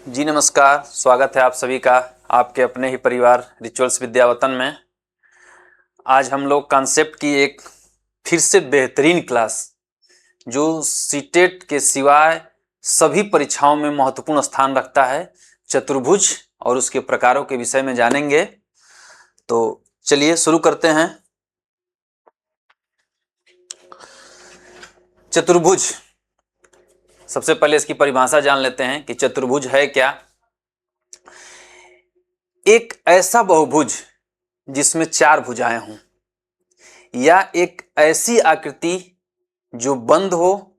जी नमस्कार, स्वागत है आप सभी का आपके अपने ही परिवार रिचुअल्स विद्यावतन में। आज हम लोग कॉन्सेप्ट की एक फिर से बेहतरीन क्लास जो सीटेट के सिवाय सभी परीक्षाओं में महत्वपूर्ण स्थान रखता है, चतुर्भुज और उसके प्रकारों के विषय में जानेंगे। तो चलिए शुरू करते हैं। चतुर्भुज, सबसे पहले इसकी परिभाषा जान लेते हैं कि चतुर्भुज है क्या। एक ऐसा बहुभुज जिसमें चार भुजाएं हों, या एक ऐसी आकृति जो बंद हो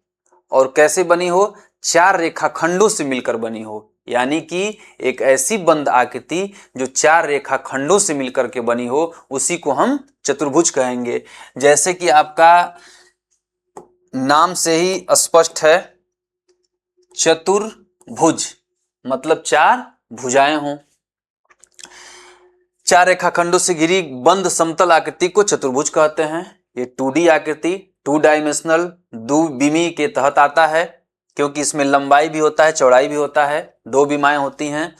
और कैसे बनी हो, चार रेखाखंडों से मिलकर बनी हो। यानी कि एक ऐसी बंद आकृति जो चार रेखाखंडों से मिलकर के बनी हो, उसी को हम चतुर्भुज कहेंगे। जैसे कि आपका नाम से ही स्पष्ट है, चतुर्भुज मतलब चार भुजाएं हों। चार रेखाखंडों से घिरी बंद समतल आकृति को चतुर्भुज कहते हैं। ये 2D आकृति, 2 डायमेंशनल, द्विविमीय के तहत आता है, क्योंकि इसमें लंबाई भी होता है, चौड़ाई भी होता है, दो विमाएं होती हैं।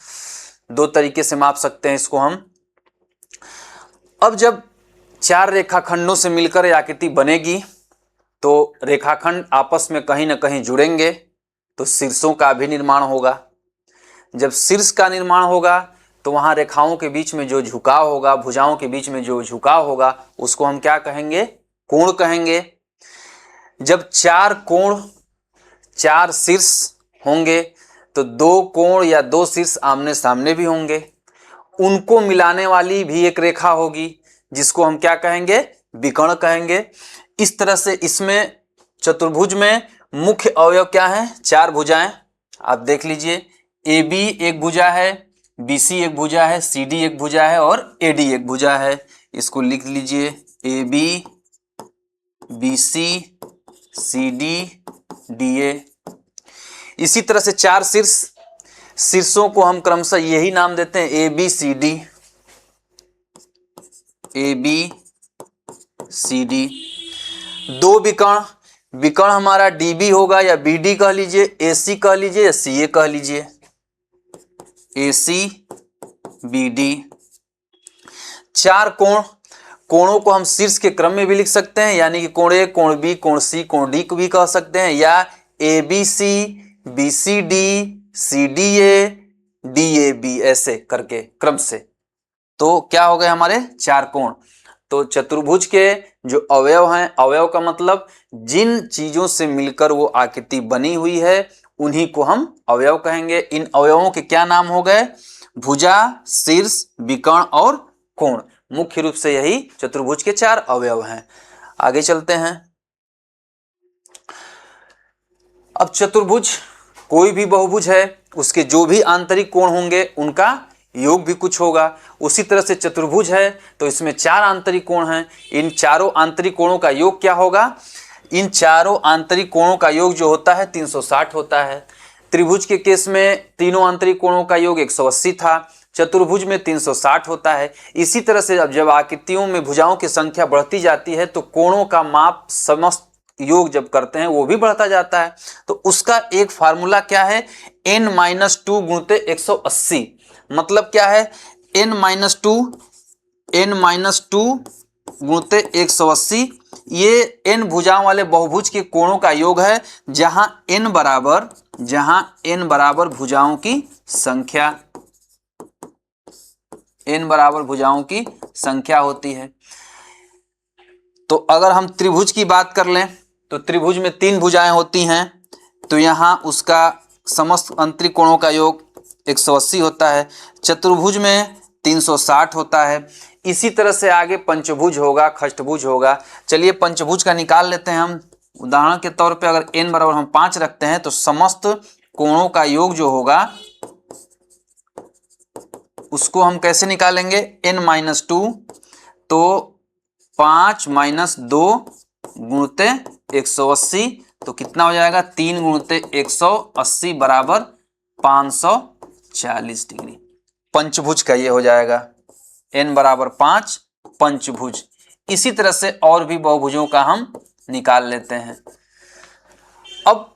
दो तरीके से माप सकते हैं इसको हम। अब जब चार रेखाखंडों से मिलकर यह आकृति बनेगी तो रेखाखंड आपस में कहीं ना कहीं जुड़ेंगे, तो शीर्षों का भी निर्माण होगा। जब शीर्ष का निर्माण होगा तो वहां रेखाओं के बीच में जो झुकाव होगा, भुजाओं के बीच में जो झुकाव होगा, उसको हम क्या कहेंगे? कोण कहेंगे। जब चार कोण, चार शीर्ष होंगे तो दो कोण या दो शीर्ष आमने सामने भी होंगे। उनको मिलाने वाली भी एक रेखा होगी जिसको हम क्या कहेंगे? विकर्ण कहेंगे। इस तरह से इसमें चतुर्भुज में मुख्य अवयव क्या है? चार भुजाएं। आप देख लीजिए, AB एक भुजा है, BC एक भुजा है, CD एक भुजा है और AD एक भुजा है। इसको लिख लीजिए, AB, BC, CD, DA। इसी तरह से चार शीर्षों को हम क्रमशः यही नाम देते हैं, ABCD, ABCD। दो विकर्ण हमारा DB होगा या BD कह लीजिए, AC कह लीजिए या CA कह लीजिए, ACBD। चार कोणों को हम शीर्ष के क्रम में भी लिख सकते हैं, यानी कि कोण A, कोण B, कोण C, कोण D को भी कह सकते हैं, या ABC, BCD, CDA, DAB ऐसे करके क्रम से। तो क्या हो गए हमारे? चार कोण। तो चतुर्भुज के जो अवयव हैं, अवयव का मतलब जिन चीजों से मिलकर वो आकृति बनी हुई है, उन्हीं को हम अवयव कहेंगे। इन अवयवों के क्या नाम हो गए? भुजा, शीर्ष, विकर्ण और कोण। मुख्य रूप से यही चतुर्भुज के चार अवयव हैं। आगे चलते हैं। अब चतुर्भुज कोई भी बहुभुज है, उसके जो भी आंतरिक कोण होंगे उनका योग भी कुछ होगा। उसी तरह से चतुर्भुज है तो इसमें चार आंतरिक कोण हैं। इन चारों आंतरिक कोणों का योग क्या होगा? इन चारों आंतरिक कोणों का योग जो होता है 360 होता है। त्रिभुज के केस में तीनों आंतरिक कोणों का योग 180 था, चतुर्भुज में 360 होता है। इसी तरह से जब आकृतियों में भुजाओं की संख्या बढ़ती जाती है तो कोणों का माप समस्त योग जब करते हैं वो भी बढ़ता जाता है। तो उसका एक फार्मूला क्या है? n-2 गुणित 180। मतलब क्या है? n-2 गुणित 180, ये n भुजाओं वाले बहुभुज के कोणों का योग है, जहां n बराबर भुजाओं की संख्या, n बराबर भुजाओं की संख्या होती है। तो अगर हम त्रिभुज की बात कर लें तो त्रिभुज में तीन भुजाएं होती हैं, तो यहाँ उसका समस्त आंतरिक कोणों का योग 180 होता है। चतुर्भुज में 360 होता है। इसी तरह से आगे पंचभुज होगा, खष्टभुज होगा। चलिए पंचभुज का निकाल लेते हैं हम। उदाहरण के तौर पे अगर n बराबर हम 5 रखते हैं तो समस्त कोणों का योग जो होगा उसको हम कैसे निकालेंगे? n-2, तो 5 - 2 गुणित 180, तो कितना हो जाएगा? 3 गुणित 180 बराबर 540 डिग्री। पंचभुज का ये हो जाएगा, n बराबर 5, पंचभुज। इसी तरह से और भी बहुभुजों का हम निकाल लेते हैं। अब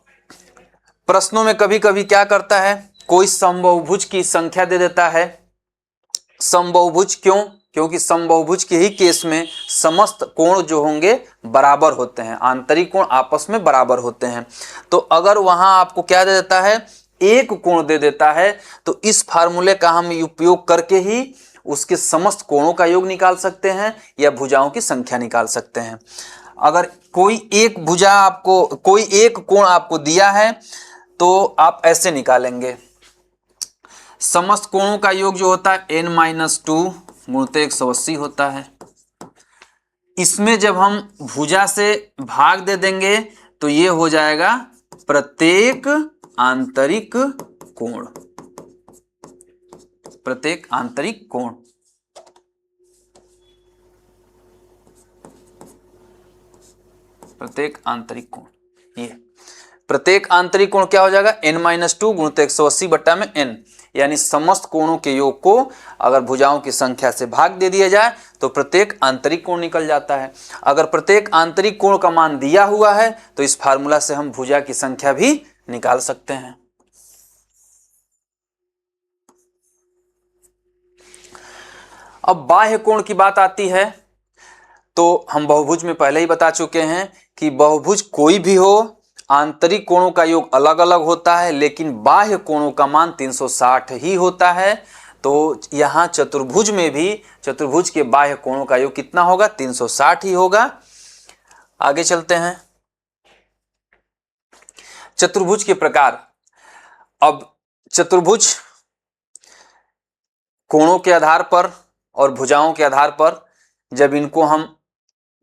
प्रश्नों में कभी कभी क्या करता है, कोई समबाहुभुज की संख्या दे देता है। समबाहुभुज क्यों? क्योंकि समबाहुभुज के ही केस में समस्त कोण जो होंगे बराबर होते हैं, आंतरिक कोण आपस में बराबर होते हैं। तो अगर वहां आपको क्या दे देता है, एक कोण दे देता है, तो इस फार्मूले का हम उपयोग करके ही उसके समस्त कोणों का योग निकाल सकते हैं या भुजाओं की संख्या निकाल सकते हैं। अगर कोई एक भुजा आपको, कोई एक कोण आपको दिया है तो आप ऐसे निकालेंगे, समस्त कोणों का योग जो होता है n-2 गुणित 180 होता है। इसमें जब हम भुजा से भाग दे देंगे तो ये हो जाएगा प्रत्येक आंतरिक कोण, प्रत्येक आंतरिक कोण। प्रत्येक आंतरिक कोण, ये प्रत्येक आंतरिक कोण क्या हो जाएगा, n-2 गुणित 180 बट्टा में n, यानी समस्त कोणों के योग को अगर भुजाओं की संख्या से भाग दे दिया जाए तो प्रत्येक आंतरिक कोण निकल जाता है। अगर प्रत्येक आंतरिक कोण का मान दिया हुआ है तो इस फार्मूला से हम भुजा की संख्या भी निकाल सकते हैं। अब बाह्य कोण की बात आती है तो हम बहुभुज में पहले ही बता चुके हैं कि बहुभुज कोई भी हो, आंतरिक कोणों का योग अलग अलग होता है लेकिन बाह्य कोणों का मान 360 ही होता है। तो यहां चतुर्भुज में भी चतुर्भुज के बाह्य कोणों का योग कितना होगा, 360 ही होगा। आगे चलते हैं, चतुर्भुज के प्रकार। अब चतुर्भुज कोणों के आधार पर और भुजाओं के आधार पर जब इनको हम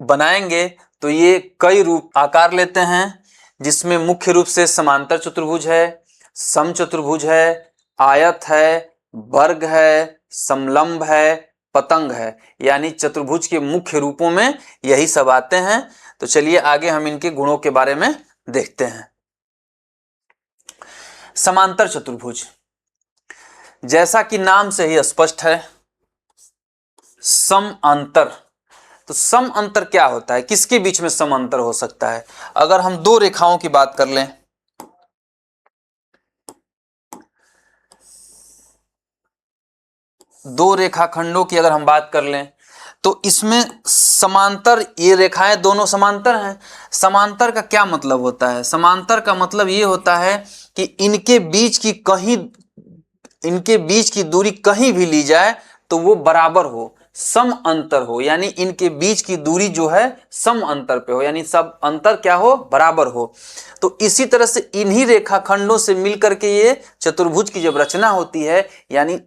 बनाएंगे तो ये कई रूप आकार लेते हैं, जिसमें मुख्य रूप से समांतर चतुर्भुज है, समचतुर्भुज है, आयत है, वर्ग है, समलंब है, पतंग है। यानी चतुर्भुज के मुख्य रूपों में यही सब आते हैं। तो चलिए आगे हम इनके गुणों के बारे में देखते हैं। समांतर चतुर्भुज, जैसा कि नाम से ही स्पष्ट है, सम अंतर। तो सम अंतर क्या होता है, किसके बीच में सम अंतर हो सकता है? अगर हम दो रेखाओं की बात कर लें, दो रेखाखंडों की अगर हम बात कर लें तो इसमें समांतर, ये रेखाएं दोनों समांतर हैं। समांतर का क्या मतलब होता है? समांतर का मतलब ये होता है कि इनके बीच की दूरी कहीं भी ली जाए तो वो बराबर हो, सम अंतर हो, यानी इनके बीच की दूरी जो है सम अंतर पे हो, यानी सब अंतर क्या हो, बराबर हो। तो इसी तरह से इन्हीं रेखाखंडों से मिलकर के ये चतुर्भुज की जब रचना होती है, यानी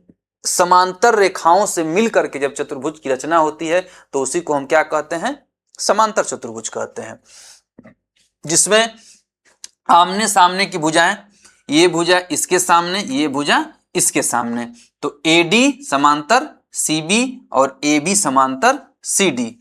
समांतर रेखाओं से मिलकर के जब चतुर्भुज की रचना होती है तो उसी को हम क्या कहते हैं, समांतर चतुर्भुज कहते हैं, जिसमें आमने सामने की भुजाएं, ये भुजा इसके सामने, ये भुजा इसके सामने, तो AD समांतर CB और AB समांतर CD,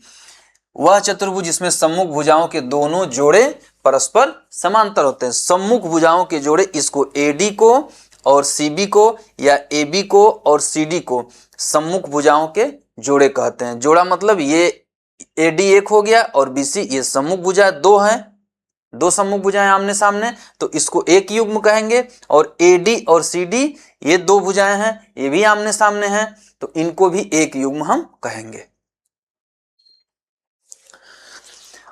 वह चतुर्भुज जिसमें सम्मुख भुजाओं के दोनों जोड़े परस्पर समांतर होते हैं। सम्मुख भुजाओं के जोड़े, इसको AD को और CB को या AB को और CD को सम्मुख भुजाओं के जोड़े कहते हैं। जोड़ा मतलब ये AD एक हो गया और BC, ये सम्मुख भुजा दो हैं, दो सम्मुख भुजाएं आमने सामने, तो इसको एक युग्म कहेंगे। और AD और CD ये दो भुजाएं हैं, ये भी आमने सामने हैं, तो इनको भी एक युग्म हम कहेंगे।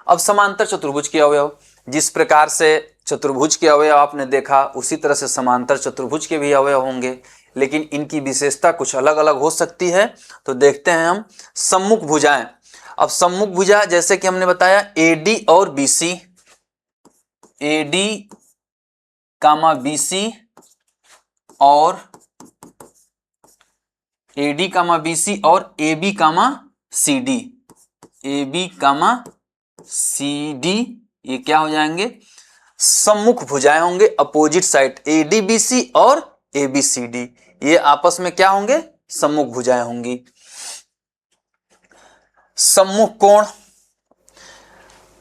अब समांतर चतुर्भुज के अवयव, जिस प्रकार से चतुर्भुज के अवयव आपने देखा उसी तरह से समांतर चतुर्भुज के भी अवयव होंगे, लेकिन इनकी विशेषता कुछ अलग अलग हो सकती है। तो देखते हैं हम सम्मुख भुजाएं। अब सम्मुख भुजा जैसे कि हमने बताया AD और BC, AD कामा BC और AD कामा BC और AB कामा CD, AB कामा CD, ये क्या हो जाएंगे, सम्मुख भुजाएं होंगे, अपोजिट साइड ADBC और ABCD, ये आपस में क्या होंगे, सम्मुख भुजाएं होंगी। सम्मुख कोण,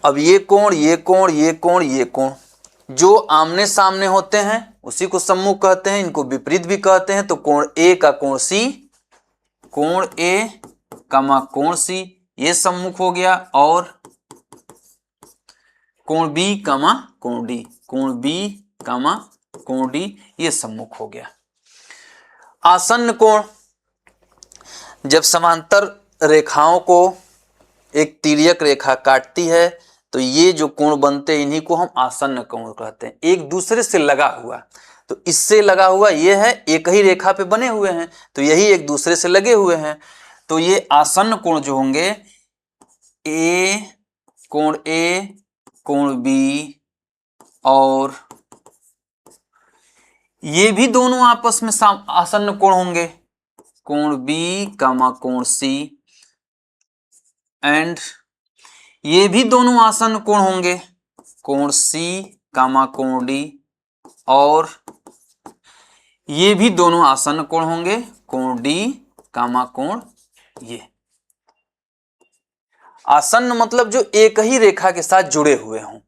अब ये कोण, ये कोण, ये कोण, ये कोण जो आमने सामने होते हैं उसी को सम्मुख कहते हैं, इनको विपरीत भी कहते हैं। तो कोण A का कोण C, कोण A कामा कोण C ये सम्मुख हो गया, और कोण B कामा कोण D, कोण B कामा कोण D ये सम्मुख हो गया। आसन्न कोण, जब समांतर रेखाओं को एक तिर्यक रेखा काटती है तो ये जो कोण बनते हैं इन्हीं को हम आसन्न कोण कहते हैं, एक दूसरे से लगा हुआ। तो इससे लगा हुआ ये है, एक ही रेखा पे बने हुए हैं तो यही एक दूसरे से लगे हुए हैं। तो ये आसन्न कोण जो होंगे, ए कोण ए, कोण बी, और ये भी दोनों आपस में आसन्न कोण होंगे, कोण बी कामा कोण सी, एंड ये भी दोनों आसन्न कोण होंगे, कोण सी कामा कोण डी, और ये भी दोनों आसन्न कोण होंगे, कोण डी कामा कोण ये। आसन्न मतलब जो एक ही रेखा के साथ जुड़े हुए हों।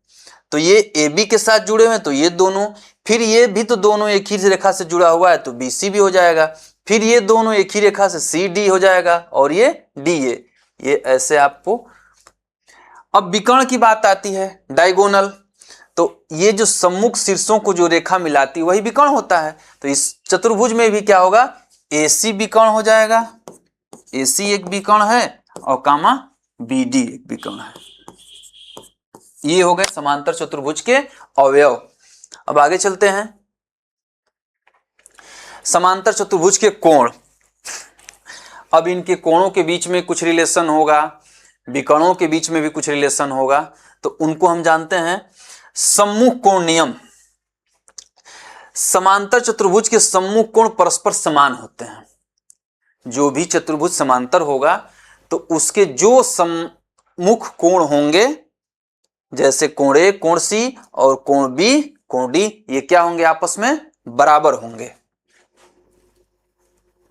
तो ये ए बी के साथ जुड़े हुए हैं तो ये दोनों, फिर ये भी तो दोनों एक ही रेखा से जुड़ा हुआ है तो बी सी भी हो जाएगा, फिर ये दोनों एक ही रेखा से सी डी हो जाएगा, और ये डी ये ऐसे आपको। अब विकर्ण की बात आती है, डायगोनल, तो ये जो सम्मुख शीर्षों को जो रेखा मिलाती है वही विकर्ण होता है। तो इस चतुर्भुज में भी क्या होगा, ए सी विकर्ण हो जाएगा, ए सी एक विकर्ण है और कामा बी डी एक विकर्ण है। ये हो गए समांतर चतुर्भुज के अवयव। अब आगे चलते हैं, समांतर चतुर्भुज के कोण। अब इनके कोणों के बीच में कुछ रिलेशन होगा, विकर्णों के बीच में भी कुछ रिलेशन होगा, तो उनको हम जानते हैं सम्मुख कोण नियम। समांतर चतुर्भुज के सम्मुख कोण परस्पर समान होते हैं। जो भी चतुर्भुज समांतर होगा तो उसके जो सम्मुख कोण होंगे, जैसे कोण ए कोण सी और कोण बी कोण डी, ये क्या होंगे, आपस में बराबर होंगे।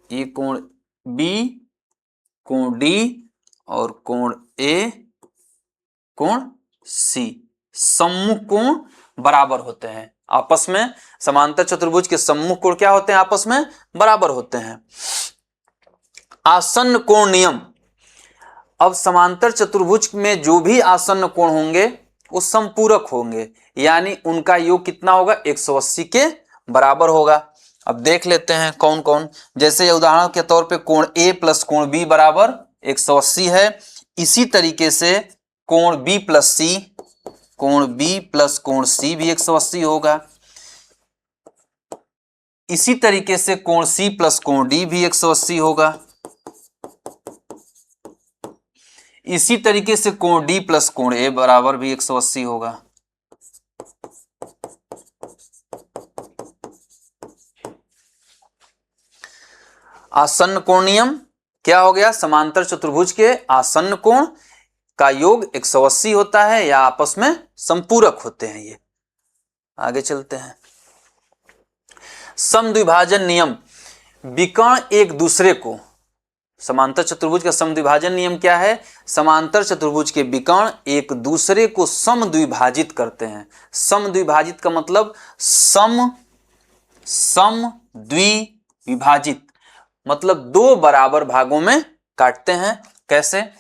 ये कोण बी कोण डी और कोण ए कोण सी, सम्मुख कोण बराबर होते हैं आपस में। समांतर चतुर्भुज के सम्मुख कोण क्या होते हैं, आपस में बराबर होते हैं। आसन्न कोण नियम। अब समांतर चतुर्भुज में जो भी आसन्न कोण होंगे वो समपूरक होंगे, यानी उनका योग कितना होगा, 180 के बराबर होगा। अब देख लेते हैं कौन कौन। जैसे उदाहरण के तौर पे कोण ए प्लस कोण बी बराबर 180 है। इसी तरीके से कोण बी प्लस सी, कोण बी प्लस कोण सी भी 180 होगा। इसी तरीके से कोण सी प्लस कोण डी भी 180 होगा। इसी तरीके से कोण डी प्लस कोण ए बराबर भी 180 होगा। आसन्न कोण नियम क्या हो गया, समांतर चतुर्भुज के आसन्न कोण का योग 180 होता है या आपस में संपूरक होते हैं। ये आगे चलते हैं, समद्विभाजन नियम। विकर्ण एक दूसरे को, समांतर चतुर्भुज का समद्विभाजन नियम क्या है, समांतर चतुर्भुज के विकर्ण एक दूसरे को समद्विभाजित करते हैं। समद्विभाजित का मतलब समद्विभाजित मतलब दो बराबर भागों में काटते हैं। कैसे,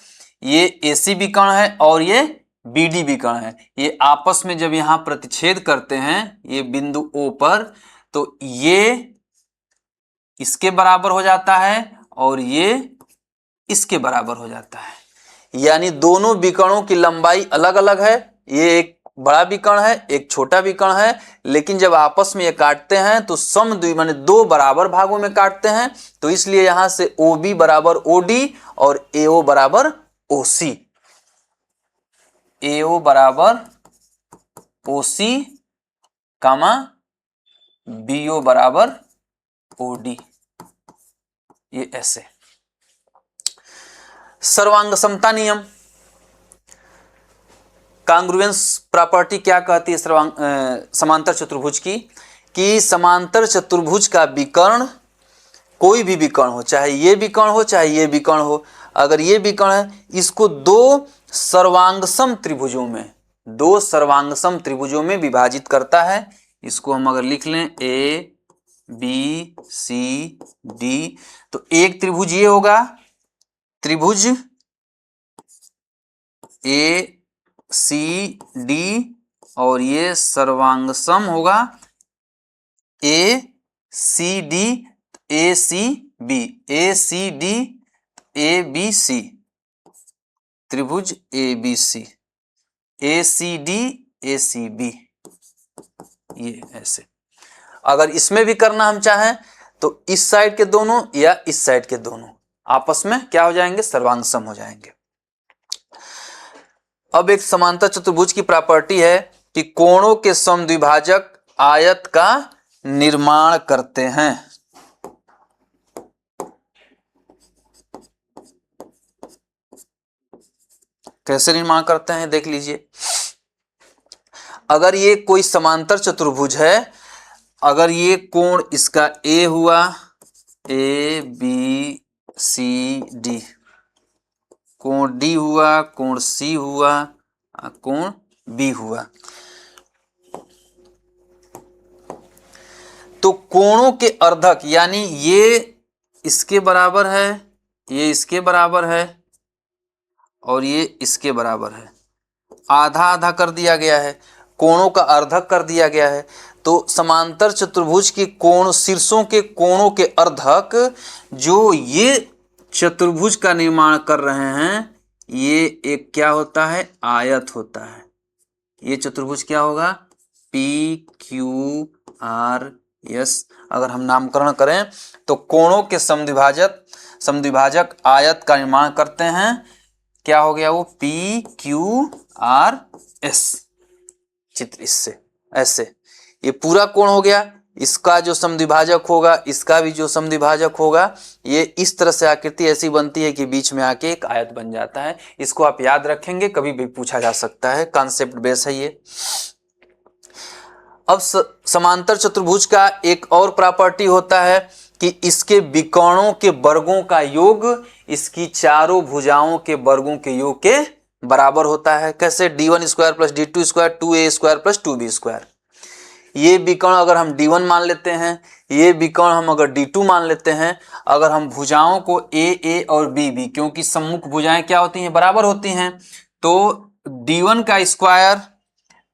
ये AC विकर्ण है और ये BD विकर्ण है, ये आपस में जब यहां प्रतिच्छेद करते हैं ये बिंदु O पर, तो ये इसके बराबर हो जाता है और ये इसके बराबर हो जाता है। यानी दोनों विकर्णों की लंबाई अलग अलग है, ये एक बड़ा विकर्ण है एक छोटा विकर्ण है, लेकिन जब आपस में ये काटते हैं तो समद्वि माने दो बराबर भागों में काटते हैं। तो इसलिए यहां से OB बराबर OD और AO बराबर OC, AO बराबर OC कामा BO बराबर OD, ये ऐसे। सर्वांग समता नियम, कांग्रुएंस प्रॉपर्टी क्या कहती है समांतर चतुर्भुज की, कि समांतर चतुर्भुज का विकर्ण, कोई भी विकर्ण हो, चाहे ये विकर्ण हो चाहे ये विकर्ण हो, अगर ये विकर्ण है इसको दो सर्वांगसम त्रिभुजों में विभाजित करता है। इसको हम अगर लिख लें ABCD, तो एक त्रिभुज ये होगा, त्रिभुज ACD, और ये सर्वांगसम होगा ACD। A C B, A C D, A B C, त्रिभुज A B C, A C D, A C B, ये ऐसे। अगर इसमें भी करना हम चाहें तो इस साइड के दोनों या इस साइड के दोनों आपस में क्या हो जाएंगे, सर्वांग सम हो जाएंगे। अब एक समांतर चतुर्भुज की प्रॉपर्टी है कि कोणों के समद्विभाजक आयत का निर्माण करते हैं। कैसे निर्माण करते हैं देख लीजिए। अगर ये कोई समांतर चतुर्भुज है, अगर ये कोण इसका ए हुआ, ए बी सी डी, कोण डी हुआ, कोण सी हुआ, कोण बी हुआ, तो कोणों के अर्धक यानी ये इसके बराबर है, ये इसके बराबर है और ये इसके बराबर है, आधा आधा कर दिया गया है, कोणों का अर्धक कर दिया गया है। तो समांतर चतुर्भुज के कोण, शीर्षों के कोणों के अर्धक जो ये चतुर्भुज का निर्माण कर रहे हैं, ये एक क्या होता है, आयत होता है। ये चतुर्भुज क्या होगा, पी क्यू आर एस। अगर हम नामकरण करें तो कोणों के समद्विभाजक आयत का निर्माण करते हैं। क्या हो गया वो, पी क्यू आर एस। चित्र इससे ऐसे ये पूरा कोण हो गया, इसका जो समद्विभाजक होगा, इसका भी जो समद्विभाजक होगा, ये इस तरह से आकृति ऐसी बनती है कि बीच में आके एक आयत बन जाता है। इसको आप याद रखेंगे, कभी भी पूछा जा सकता है, कॉन्सेप्ट बेस है ये। अब समांतर चतुर्भुज का एक और प्रॉपर्टी होता है कि इसके विकर्णों के वर्गों का योग इसकी चारों भुजाओं के वर्गों के योग के बराबर होता है। कैसे, d1 square plus d2 square 2a square plus 2b square. ये विकर्ण अगर हम d1 मान लेते हैं, ये विकर्ण हम अगर d2 मान लेते हैं, अगर हम भुजाओं को a और b, क्योंकि सम्मुख भुजाएं क्या होती हैं, बराबर होती हैं, तो d1 का स्क्वायर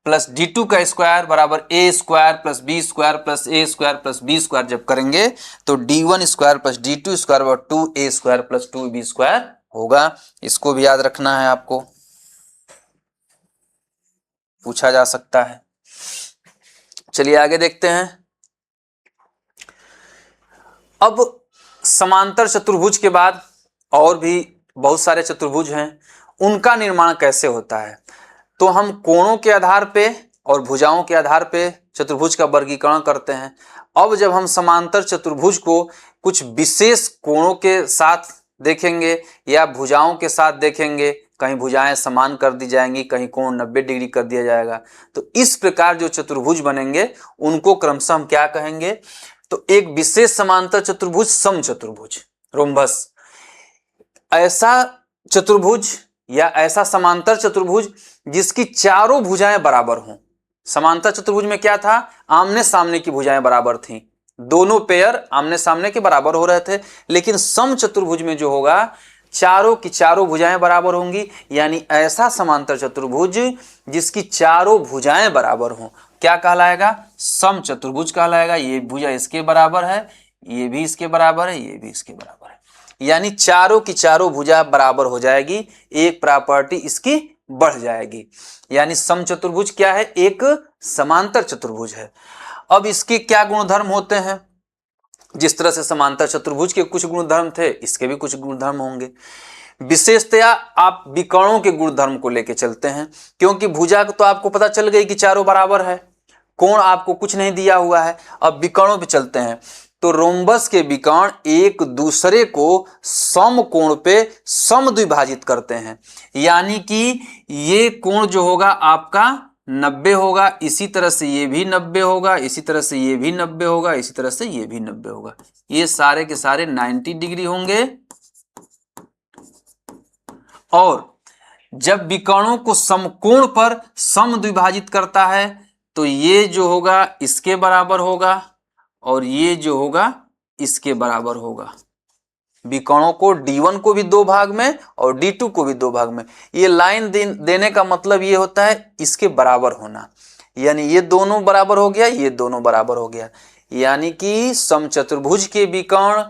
प्लस d2 का स्क्वायर बराबर a square plus b square plus a square plus b square जब करेंगे तो d1 square plus d2 square बराबर 2a square plus 2b square होगा। इसको भी याद रखना है, आपको पूछा जा सकता है। चलिए आगे देखते हैं। अब समांतर चतुर्भुज के बाद और भी बहुत सारे चतुर्भुज हैं, उनका निर्माण कैसे होता है। तो हम कोणों के आधार पे और भुजाओं के आधार पे चतुर्भुज का वर्गीकरण करते हैं। अब जब हम समांतर चतुर्भुज को कुछ विशेष कोणों के साथ देखेंगे या भुजाओं के साथ देखेंगे, कहीं भुजाएं समान कर दी जाएंगी, कहीं कोण 90 डिग्री कर दिया जाएगा, तो इस प्रकार जो चतुर्भुज बनेंगे उनको क्रमशः हम क्या कहेंगे, तो एक विशेष समांतर चतुर्भुज समचतुर्भुज, रोम्बस। ऐसा चतुर्भुज या ऐसा समांतर चतुर्भुज जिसकी चारों भुजाएं बराबर हों। समांतर चतुर्भुज में क्या था, आमने सामने की भुजाएं बराबर थीं, दोनों पेयर आमने सामने के बराबर हो रहे थे। लेकिन समचतुर्भुज में जो होगा, चारों की चारों भुजाएं बराबर होंगी, यानी ऐसा समांतर चतुर्भुज जिसकी चारों भुजाएं बराबर हों, क्या कहलाएगा, समचतुर्भुज कहलाएगा। ये भुजा इसके बराबर है, ये भी इसके बराबर है, ये भी इसके बराबर है, यानी चारों की चारों भुजा बराबर हो जाएगी, एक प्रॉपर्टी इसकी बढ़ जाएगी। यानी समचतुर्भुज क्या है, एक समांतर चतुर्भुज है। अब इसके क्या गुणधर्म होते हैं, जिस तरह से समांतर चतुर्भुज के कुछ गुणधर्म थे, इसके भी कुछ गुणधर्म होंगे। विशेषतया आप विकर्णों के गुणधर्म को लेकर चलते हैं, क्योंकि भुजा तो आपको पता चल गई कि चारों बराबर है, कोण आपको कुछ नहीं दिया हुआ है। अब विकर्णों पे चलते हैं, तो रोम्बस के विकर्ण एक दूसरे को समकोण पे समद्विभाजित करते हैं, यानी कि ये कोण जो होगा आपका 90 होगा, इसी तरह से ये भी 90 होगा, इसी तरह से ये भी 90 होगा, इसी तरह से ये भी 90 होगा, ये सारे के सारे 90 डिग्री होंगे। और जब विकर्णों को समकोण पर समद्विभाजित करता है तो ये जो होगा इसके बराबर होगा और ये जो होगा इसके बराबर होगा। विकर्णों को D1 को भी 2 भाग में और D2 को भी 2 भाग में। ये लाइन देने का मतलब ये होता है इसके बराबर होना, यानी ये दोनों बराबर हो गया, ये दोनों बराबर हो गया, यानी कि समचतुर्भुज के विकर्ण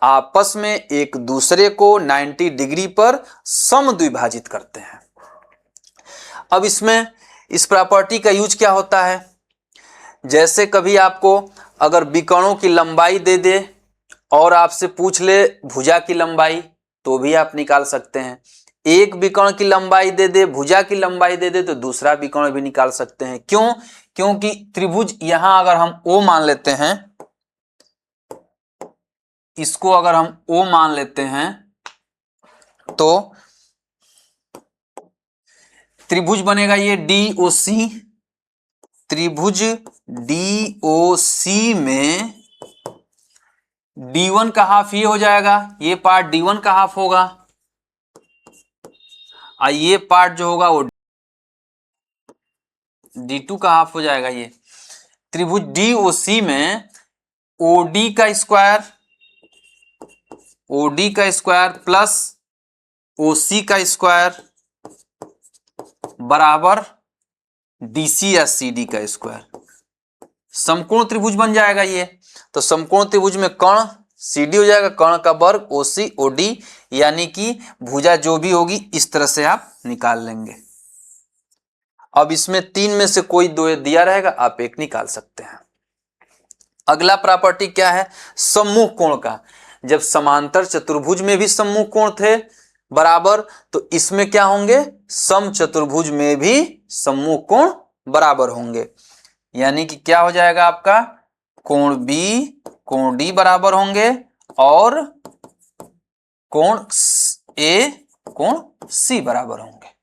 आपस में एक दूसरे को 90 डिग्री पर समद्विभाजित करते हैं। अब इसमें इस प्रॉपर्टी का यूज क्या होता है, जैसे कभी आपको अगर विकर्णों की लंबाई दे दे और आपसे पूछ ले भुजा की लंबाई, तो भी आप निकाल सकते हैं। एक विकर्ण की लंबाई दे दे, भुजा की लंबाई दे दे, तो दूसरा विकर्ण भी निकाल सकते हैं। क्यों? क्योंकि त्रिभुज यहां अगर हम O मान लेते हैं, इसको अगर हम O मान लेते हैं, तो त्रिभुज बनेगा ये DOC। त्रिभुज DOC में D1 का हाफ ये हो जाएगा, ये पार्ट D1 का हाफ होगा, और ये पार्ट जो होगा वो D2 का हाफ हो जाएगा। ये त्रिभुज DOC में OD का स्क्वायर प्लस OC का स्क्वायर बराबर DC या CD का स्क्वायर, समकोण त्रिभुज बन जाएगा ये। तो समकोण त्रिभुज में कर्ण CD हो जाएगा, कर्ण का वर्ग OC OD, यानी कि भुजा जो भी होगी इस तरह से आप निकाल लेंगे। अब इसमें तीन में से कोई दो दिया रहेगा, आप एक निकाल सकते हैं। अगला प्रॉपर्टी क्या है, सम्मुख कोण का। जब समांतर चतुर्भुज में भी सम्मुख कोण थे बराबर, तो इसमें क्या होंगे, समचतुर्भुज में भी सम्मुख कोण बराबर होंगे। यानी कि क्या हो जाएगा आपका, कोण B कोण D बराबर होंगे और कोण A कोण C बराबर होंगे।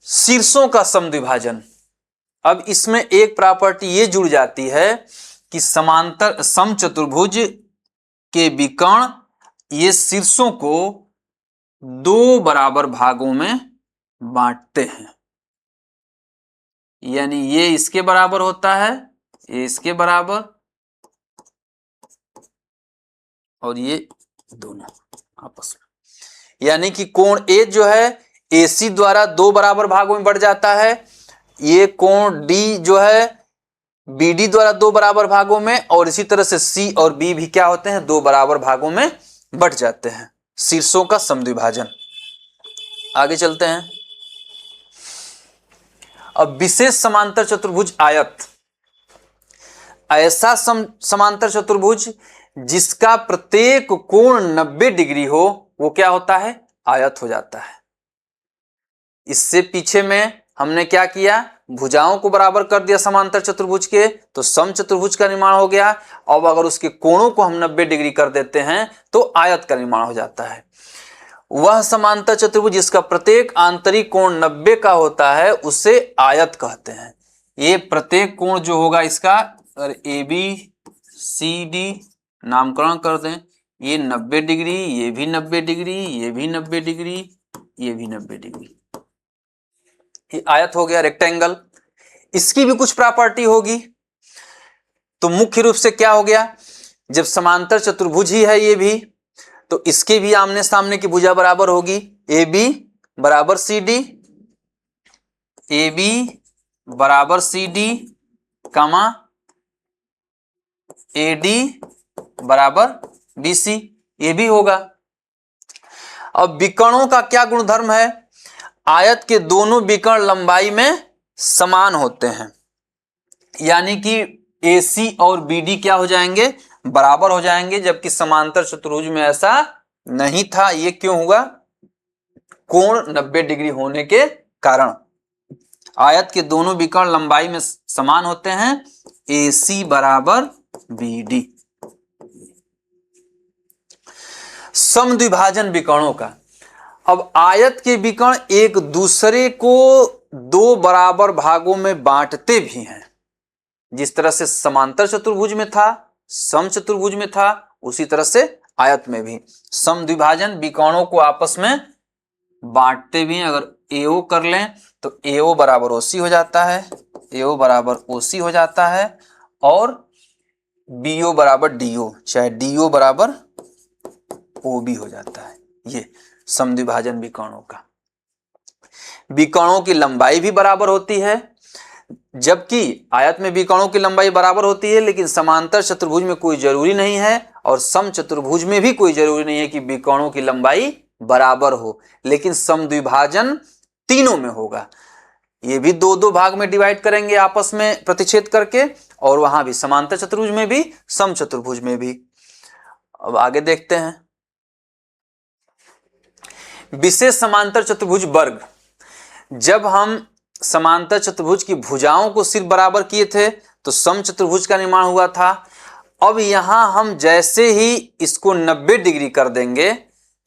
शीर्षों का समद्विभाजन। अब इसमें एक प्रॉपर्टी ये जुड़ जाती है कि समांतर समचतुर्भुज के विकर्ण ये शीर्षों को दो बराबर भागों में बांटते हैं। यानी ये इसके बराबर होता है, ये इसके बराबर, और ये दोनों आपस में। यानी कि कोण A जो है AC द्वारा दो बराबर भागों में बढ़ जाता है, ये कोण D जो है BD द्वारा दो बराबर भागों में, और इसी तरह से C और B भी क्या होते हैं, दो बराबर भागों में बढ़ जाते हैं। शीर्षों का समद्विभाजन। आगे चलते हैं। अब विशेष समांतर चतुर्भुज आयत। ऐसा समांतर चतुर्भुज जिसका प्रत्येक कोण 90 डिग्री हो, वो क्या होता है, आयत हो जाता है। इससे पीछे में हमने क्या किया, भुजाओं को बराबर कर दिया समांतर चतुर्भुज के, तो समचतुर्भुज का निर्माण हो गया। अब अगर उसके कोणों को हम 90 डिग्री कर देते हैं तो आयत का निर्माण हो जाता है। वह समांतर चतुर्भुज जिसका प्रत्येक आंतरिक कोण 90 का होता है उसे आयत कहते हैं। ये प्रत्येक कोण जो होगा इसका, अगर ABCD नामकरण कर दें, ये 90 डिग्री, ये भी 90 डिग्री, ये भी 90 डिग्री, ये भी 90 डिग्री, ये आयत हो गया, रेक्टेंगल। इसकी भी कुछ प्रॉपर्टी होगी। तो मुख्य रूप से क्या हो गया, जब समांतर चतुर्भुज ही है ये भी, तो इसके भी आमने सामने की भुजा बराबर होगी। AB बराबर CD, AB बराबर CD, कमा AD बराबर BC, ये भी होगा। अब विकर्णों का क्या गुणधर्म है, आयत के दोनों विकर्ण लंबाई में समान होते हैं। यानी कि AC और BD क्या हो जाएंगे, बराबर हो जाएंगे, जबकि समांतर चतुर्भुज में ऐसा नहीं था। ये क्यों हुआ, कोण 90 डिग्री होने के कारण। आयत के दोनों विकर्ण लंबाई में समान होते हैं, AC बराबर BD। समद्विभाजन विकर्णों का। अब आयत के विकर्ण एक दूसरे को दो बराबर भागों में बांटते भी हैं। जिस तरह से समांतर चतुर्भुज में था, समचतुर्भुज में था, उसी तरह से आयत में भी समद्विभाजन विकर्णों को आपस में बांटते भी हैं। अगर AO कर लें तो AO बराबर OC हो जाता है, AO बराबर OC हो जाता है, और BO बराबर DO, चाहे DO बराबर OB हो जाता है। ये समद्विभाजन विकर्णों का। विकर्णों की लंबाई भी बराबर होती है, जबकि आयत में विकर्णों की लंबाई बराबर होती है, लेकिन समांतर चतुर्भुज में कोई जरूरी नहीं है और समचतुर्भुज में भी कोई जरूरी नहीं है कि विकर्णों की लंबाई बराबर हो, लेकिन समद्विभाजन तीनों में होगा। ये भी दो दो भाग में डिवाइड करेंगे आपस में प्रतिच्छेद करके, और वहां भी समांतर चतुर्भुज में भी समचतुर्भुज में भी। अब आगे देखते हैं विशेष समांतर चतुर्भुज वर्ग। जब हम समांतर चतुर्भुज की भुजाओं को सिर्फ बराबर किए थे तो समचतुर्भुज का निर्माण हुआ था। अब यहां हम जैसे ही इसको 90 डिग्री कर देंगे,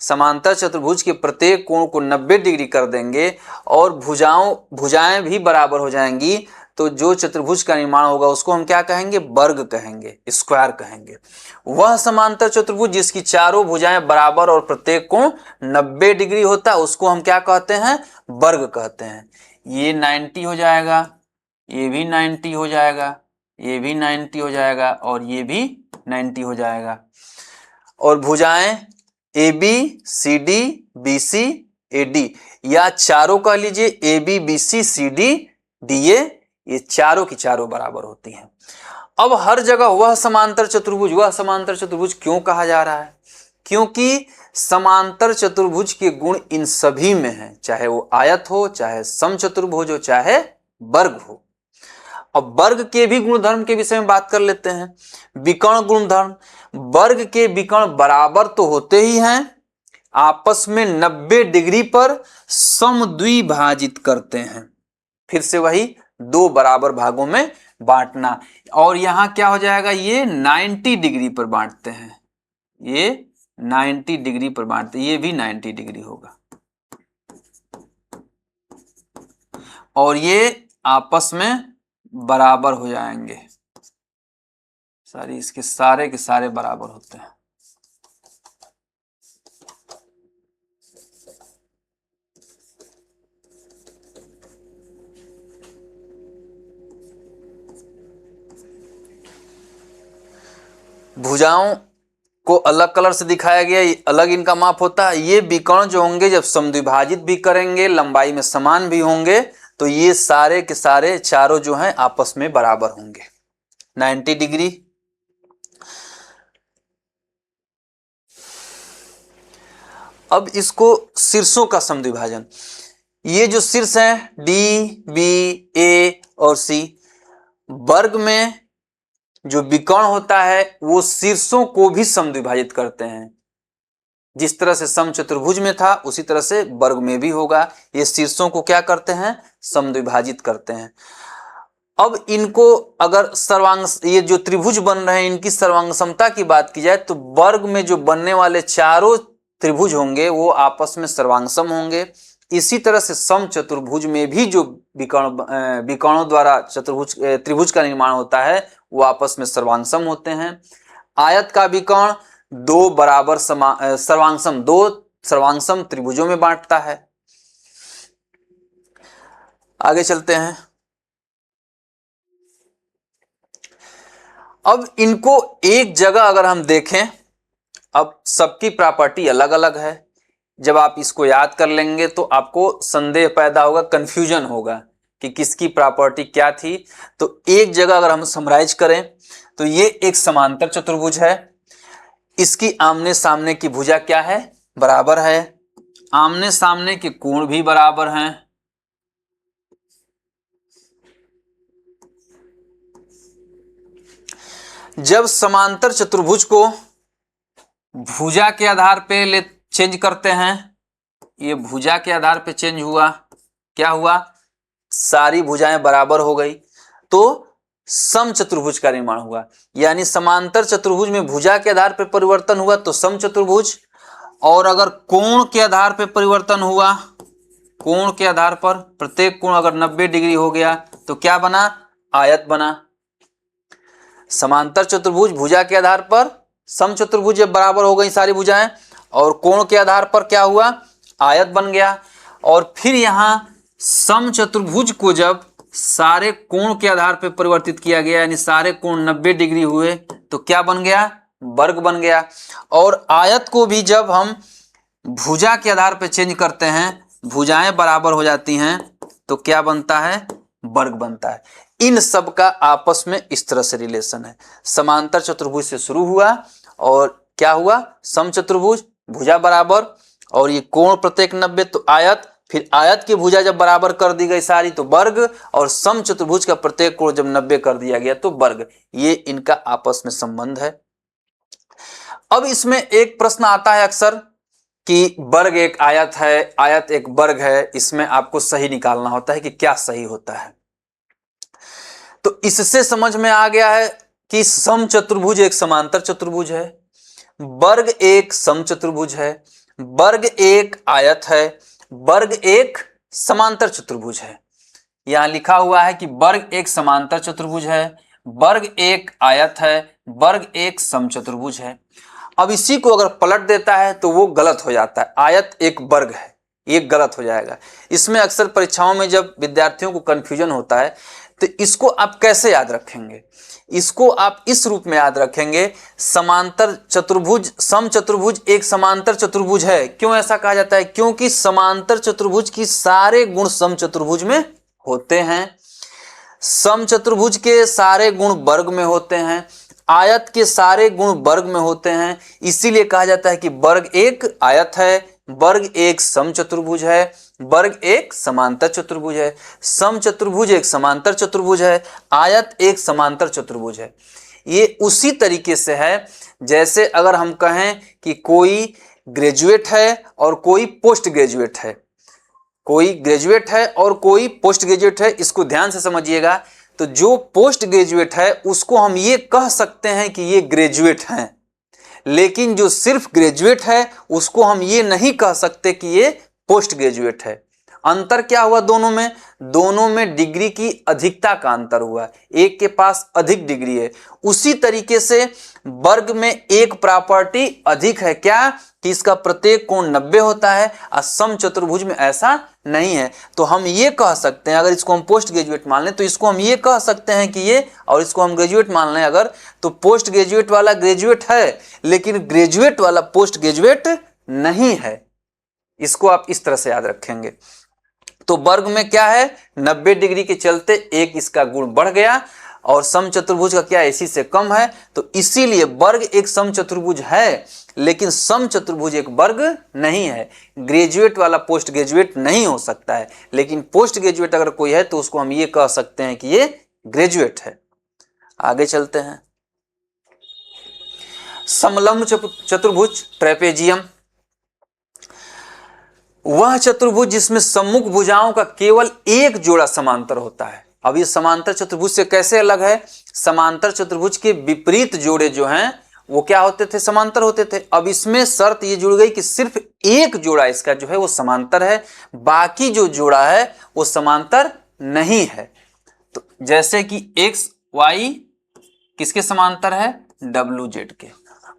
समांतर चतुर्भुज के प्रत्येक कोण को 90 डिग्री कर देंगे और भुजाएं भी बराबर हो जाएंगी, तो जो चतुर्भुज का निर्माण होगा उसको हम क्या कहेंगे? वर्ग कहेंगे, स्क्वायर कहेंगे। वह समांतर चतुर्भुज जिसकी चारों भुजाएं बराबर और प्रत्येक कोण 90 डिग्री होता है उसको हम क्या कहते हैं? वर्ग कहते हैं। ये 90 हो जाएगा, ये भी 90 हो जाएगा, ये भी 90 हो जाएगा और ये भी 90 हो जाएगा। और भुजाएं A B C D B C A D, या चारों कह लीजिए A B B C C D D A, ये चारों की चारों बराबर होती हैं। अब हर जगह वह समांतर चतुर्भुज क्यों कहा जा रहा है? क्योंकि समांतर चतुर्भुज के गुण इन सभी में हैं, चाहे वो आयत हो, चाहे समचतुर्भुज हो, चाहे वर्ग हो। अब वर्ग के भी गुणधर्म के विषय में बात कर लेते हैं। विकर्ण गुणधर्म, वर्ग के विकर्ण बराबर तो होते ही हैं, आपस में 90 डिग्री पर समद्विभाजित करते हैं। फिर से वही दो बराबर भागों में बांटना। और यहां क्या हो जाएगा? ये 90 डिग्री पर बांटते हैं, ये 90 डिग्री पर बांटते हैं, ये भी 90 डिग्री होगा और ये आपस में बराबर हो जाएंगे। इसके सारे के सारे बराबर होते हैं। भुजाओं को अलग कलर से दिखाया गया, अलग इनका माप होता है। ये विकर्ण जो होंगे जब समद्विभाजित भी करेंगे, लंबाई में समान भी होंगे, तो ये सारे के सारे चारों जो हैं आपस में बराबर होंगे 90 डिग्री। अब इसको शीर्षों का समद्विभाजन, ये जो शीर्ष हैं डी बी ए और सी, वर्ग में जो विकर्ण होता है वो शीर्षों को भी समद्विभाजित करते हैं। जिस तरह से समचतुर्भुज में था उसी तरह से वर्ग में भी होगा। ये शीर्षों को क्या करते हैं? समद्विभाजित करते हैं। अब इनको अगर सर्वांग, ये जो त्रिभुज बन रहे हैं इनकी सर्वांग समता की बात की जाए तो वर्ग में जो बनने वाले चारों त्रिभुज होंगे वो आपस में सर्वांगसम होंगे। इसी तरह से समचतुर्भुज में भी जो विकर्णों द्वारा त्रिभुज का निर्माण होता है वो आपस में सर्वांगसम होते हैं। आयत का विकर्ण दो बराबर सर्वांगसम त्रिभुजों में बांटता है। आगे चलते हैं। अब इनको एक जगह अगर हम देखें, अब सबकी प्रॉपर्टी अलग अलग है। जब आप इसको याद कर लेंगे तो आपको संदेह पैदा होगा, कंफ्यूजन होगा कि किसकी प्रॉपर्टी क्या थी। तो एक जगह अगर हम समराइज करें तो ये एक समांतर चतुर्भुज है, इसकी आमने सामने की भुजा क्या है? बराबर है, आमने सामने के कोण भी बराबर हैं। जब समांतर चतुर्भुज को भुजा के आधार पे चेंज करते हैं, ये भुजा के आधार पे चेंज हुआ, क्या हुआ? सारी भुजाएं बराबर हो गई तो समचतुर्भुज का निर्माण हुआ। यानी समांतर चतुर्भुज में भुजा के आधार पर परिवर्तन हुआ तो समचतुर्भुज, और अगर कोण के आधार पर परिवर्तन हुआ, कोण के आधार पर प्रत्येक कोण अगर 90 डिग्री हो गया तो क्या बना? आयत बना। समांतर चतुर्भुज भुजा के आधार पर समचतुर्भुज जब बराबर हो गई सारी भुजाएं, और कोण के आधार पर क्या हुआ? आयत बन गया। और फिर यहां समचतुर्भुज को जब सारे कोण के आधार पर परिवर्तित किया गया, यानी सारे कोण 90 डिग्री हुए तो क्या बन गया? वर्ग बन गया। और आयत को भी जब हम भुजा के आधार पर चेंज करते हैं, भुजाएं बराबर हो जाती हैं तो क्या बनता है? वर्ग बनता है। इन सब का आपस में इस तरह से रिलेशन है। समांतर चतुर्भुज से शुरू हुआ और क्या हुआ, समचतुर्भुज, भुजा बराबर, और ये कोण प्रत्येक 90 तो आयत, फिर आयत की भुजा जब बराबर कर दी गई सारी तो वर्ग, और समचतुर्भुज का प्रत्येक कोण जब 90 कर दिया गया तो वर्ग। ये इनका आपस में संबंध है। अब इसमें एक प्रश्न आता है अक्सर कि वर्ग एक आयत है, आयत एक वर्ग है, इसमें आपको सही निकालना होता है कि क्या सही होता है। तो इससे समझ में आ गया है कि समचतुर्भुज एक समांतर चतुर्भुज है, वर्ग एक समचतुर्भुज है, वर्ग एक आयत है, वर्ग एक समांतर चतुर्भुज है। यहां लिखा हुआ है कि वर्ग एक समांतर चतुर्भुज है, वर्ग एक आयत है, वर्ग एक समचतुर्भुज है। अब इसी को अगर पलट देता है तो वो गलत हो जाता है, आयत एक वर्ग है, ये गलत हो जाएगा। इसमें अक्सर परीक्षाओं में जब विद्यार्थियों को कंफ्यूजन होता है तो इसको आप कैसे याद रखेंगे, इसको आप इस रूप में याद रखेंगे, समांतर चतुर्भुज, समचतुर्भुज एक समांतर चतुर्भुज है। क्यों ऐसा कहा जाता है, क्योंकि समांतर चतुर्भुज की सारे गुण समचतुर्भुज में होते हैं, समचतुर्भुज के सारे गुण वर्ग में होते हैं, आयत के सारे गुण वर्ग में होते हैं। इसीलिए कहा जाता है कि वर्ग एक आयत है, वर्ग एक समचतुर्भुज है, वर्ग एक समांतर चतुर्भुज है, समचतुर्भुज एक समांतर चतुर्भुज है, आयत एक समांतर चतुर्भुज है। ये उसी तरीके से है जैसे अगर हम कहें कि कोई ग्रेजुएट है और कोई पोस्ट ग्रेजुएट है, कोई ग्रेजुएट है और कोई पोस्ट ग्रेजुएट है। इसको ध्यान से समझिएगा। तो जो पोस्ट ग्रेजुएट है उसको हम ये कह सकते हैं कि ये ग्रेजुएट हैं, लेकिन जो सिर्फ ग्रेजुएट है उसको हम ये नहीं कह सकते कि ये पोस्ट ग्रेजुएट है। अंतर क्या हुआ दोनों में, दोनों में डिग्री की अधिकता का अंतर हुआ, एक के पास अधिक डिग्री है। उसी तरीके से वर्ग में एक प्रॉपर्टी अधिक है, क्या कि इसका प्रत्येक कोण 90 होता है, और समचतुर्भुज में ऐसा नहीं है। तो हम ये कह सकते हैं, अगर इसको हम पोस्ट ग्रेजुएट मान लें तो इसको हम ये कह सकते हैं कि ये, और इसको हम ग्रेजुएट मान लें अगर, तो पोस्ट ग्रेजुएट वाला ग्रेजुएट है लेकिन ग्रेजुएट वाला पोस्ट ग्रेजुएट नहीं है। इसको आप इस तरह से याद रखेंगे। तो वर्ग में क्या है, 90 डिग्री के चलते एक इसका गुण बढ़ गया, और समचतुर्भुज का क्या इसी से कम है, तो इसीलिए वर्ग एक समचतुर्भुज है लेकिन समचतुर्भुज एक वर्ग नहीं है। ग्रेजुएट वाला पोस्ट ग्रेजुएट नहीं हो सकता है, लेकिन पोस्ट ग्रेजुएट अगर कोई है तो उसको हम ये कह सकते हैं कि ये ग्रेजुएट है। आगे चलते हैं। समलंब चतुर्भुज ट्रेपेजियम, वह चतुर्भुज जिसमें सम्मुख भुजाओं का केवल एक जोड़ा समांतर होता है। अब ये समांतर चतुर्भुज से कैसे अलग है, समांतर चतुर्भुज के विपरीत जोड़े जो हैं वो क्या होते थे, समांतर होते थे। अब इसमें शर्त ये जुड़ गई कि सिर्फ एक जोड़ा इसका जो है वो समांतर है, बाकी जो जोड़ा है वो समांतर नहीं है। तो जैसे कि एक्स वाई किसके समांतर है, डब्ल्यू जेड के,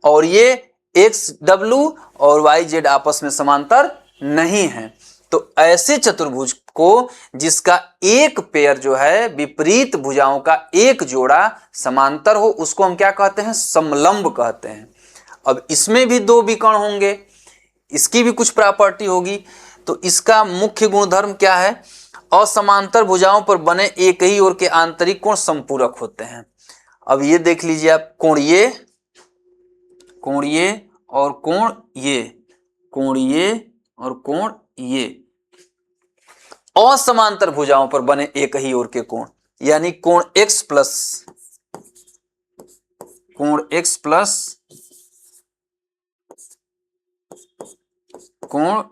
और ये एक्स डब्ल्यू और वाई जेड आपस में समांतर नहीं है। तो ऐसे चतुर्भुज को जिसका एक पेयर जो है विपरीत भुजाओं का एक जोड़ा समांतर हो उसको हम क्या कहते हैं, समलंब कहते हैं। अब इसमें भी दो विकर्ण होंगे, इसकी भी कुछ प्रॉपर्टी होगी। तो इसका मुख्य गुणधर्म क्या है, असमांतर भुजाओं पर बने एक ही ओर के आंतरिक कोण संपूरक होते हैं। अब ये देख लीजिए आप, कोण ये और कोण ये, कोण ये और कोण ये, असमांतर भुजाओं पर बने एक ही ओर के कोण, यानी कोण x प्लस कोण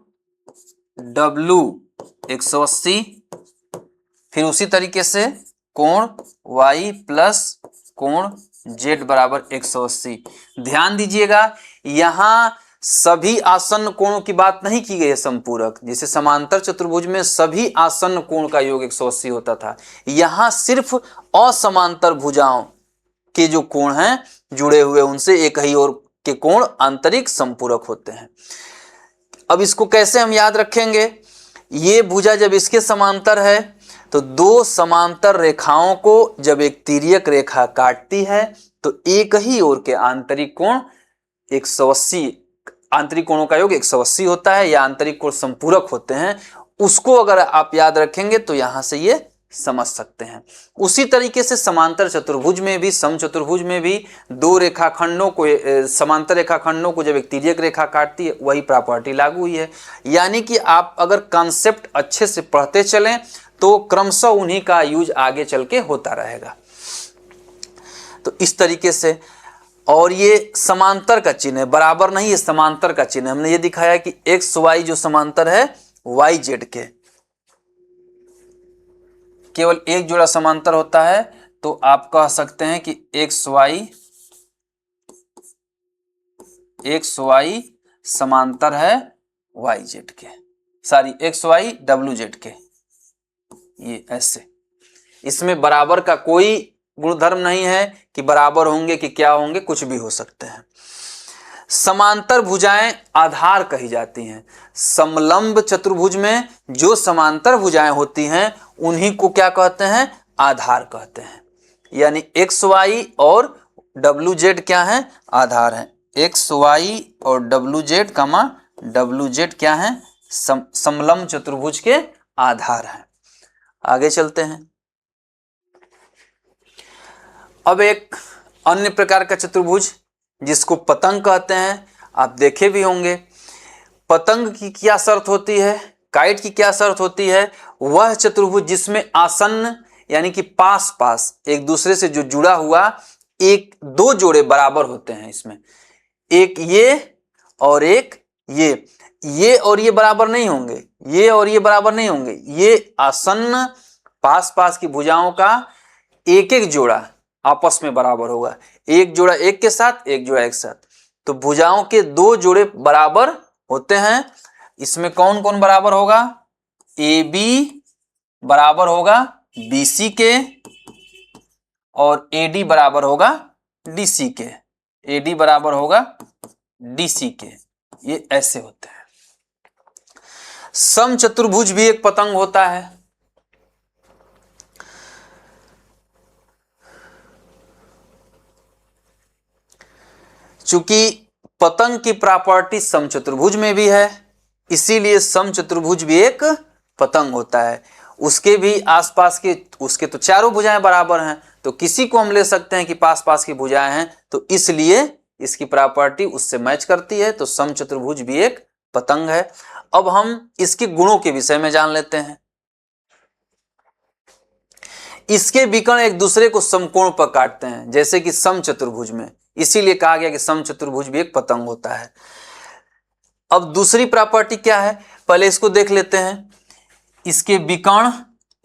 W 180, फिर उसी तरीके से कोण y प्लस कोण z बराबर 180। ध्यान दीजिएगा, यहां सभी आसन्न कोणों की बात नहीं की गई है संपूरक। जैसे समांतर चतुर्भुज में सभी आसन्न कोण का योग 180 होता था, यहां सिर्फ असमांतर भुजाओं के जो कोण हैं जुड़े हुए उनसे एक ही ओर के कोण आंतरिक संपूरक होते हैं। अब इसको कैसे हम याद रखेंगे, ये भुजा जब इसके समांतर है तो दो समांतर रेखाओं को जब एक तिर्यक रेखा काटती है तो एक ही ओर के आंतरिक कोण 180, आंतरिक कोणों का योग 180 होता है, या आंतरिक कोण संपूरक होते हैं। उसको अगर आप याद रखेंगे तो यहां से ये समझ सकते हैं। उसी तरीके से समांतर चतुर्भुज में भी, समचतुर्भुज में भी दो रेखाखंडों को, समांतर रेखाखंडों को जब एक तिर्यक रेखा काटती है, वही प्रॉपर्टी लागू हुई है। यानी कि आप अगर कॉन्सेप्ट अच्छे से पढ़ते चलें तो क्रमशः उन्हीं का यूज आगे चल के होता रहेगा। तो इस तरीके से, और ये समांतर का चिन्ह है, बराबर नहीं, ये समांतर का चिन्ह है। हमने ये दिखाया कि एक्स वाई जो समांतर है वाई जेड के, केवल एक जोड़ा समांतर होता है, तो आप कह सकते हैं कि एक्स वाई समांतर है वाई जेड के, sorry X Y W Z के। ये ऐसे, इसमें बराबर का कोई गुणधर्म नहीं है कि बराबर होंगे कि क्या होंगे, कुछ भी हो सकते हैं। समांतर भुजाएं आधार कही जाती हैं। समलंब चतुर्भुज में जो समांतर भुजाएं होती हैं उन्हीं को क्या कहते हैं, आधार कहते हैं। यानी एक्स वाई और डब्ल्यू जेड क्या है, आधार है। एक्स वाई और डब्ल्यू जेड कमा डब्ल्यू जेड क्या है, समलंब चतुर्भुज के आधार हैं। आगे चलते हैं। अब एक अन्य प्रकार का चतुर्भुज जिसको पतंग कहते हैं, आप देखे भी होंगे। पतंग की क्या शर्त होती है, काइट की क्या शर्त होती है, वह चतुर्भुज जिसमें आसन्न यानी कि पास पास एक दूसरे से जो जुड़ा हुआ एक दो जोड़े बराबर होते हैं। इसमें एक ये और एक ये और ये बराबर नहीं होंगे, ये और ये बराबर नहीं होंगे। ये आसन्न पास पास की भुजाओं का एक एक जोड़ा आपस में बराबर होगा, एक जोड़ा एक के साथ, एक जोड़ा एक साथ। तो भुजाओं के दो जोड़े बराबर होते हैं। इसमें कौन कौन बराबर होगा, ए बी बराबर होगा बी सी के, और ए डी बराबर होगा डी सी के, ए डी बराबर होगा डी सी के। ये ऐसे होते हैं। समचतुर्भुज भी एक पतंग होता है। चूंकि पतंग की प्रॉपर्टी समचतुर्भुज में भी है, इसीलिए समचतुर्भुज भी एक पतंग होता है। उसके भी आसपास के, उसके तो चारों भुजाएं बराबर हैं, तो किसी को हम ले सकते हैं कि पास पास की भुजाएं हैं, तो इसलिए इसकी प्रॉपर्टी उससे मैच करती है। तो समचतुर्भुज भी एक पतंग है। अब हम इसके गुणों के विषय में जान लेते हैं। इसके विकर्ण एक दूसरे को समकोण पर काटते हैं, जैसे कि समचतुर्भुज में, इसीलिए कहा गया कि समचतुर्भुज भी एक पतंग होता है। अब दूसरी प्रॉपर्टी क्या है, पहले इसको देख लेते हैं। इसके विकर्ण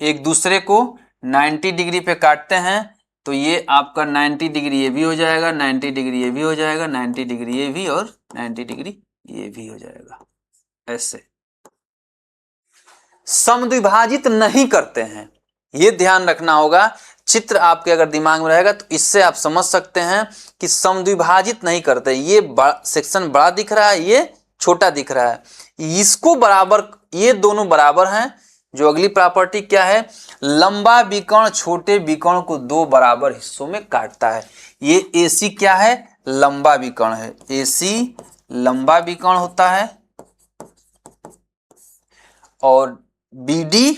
एक दूसरे को 90 डिग्री पे काटते हैं, तो ये आपका 90 डिग्री ये भी हो जाएगा, 90 डिग्री ये भी हो जाएगा, 90 डिग्री ये भी, और 90 डिग्री ये भी हो जाएगा। ऐसे समद्विभाजित नहीं करते हैं, ये ध्यान रखना होगा। चित्र आपके अगर दिमाग में रहेगा तो इससे आप समझ सकते हैं कि समद्विभाजित नहीं करते। ये सेक्शन बड़ा दिख रहा है, ये छोटा दिख रहा है, इसको बराबर, ये दोनों बराबर हैं। जो अगली प्रॉपर्टी क्या है, लंबा विकर्ण छोटे विकर्ण को दो बराबर हिस्सों में काटता है। ये AC क्या है, लंबा विकर्ण है। AC लंबा विकर्ण होता है, और BD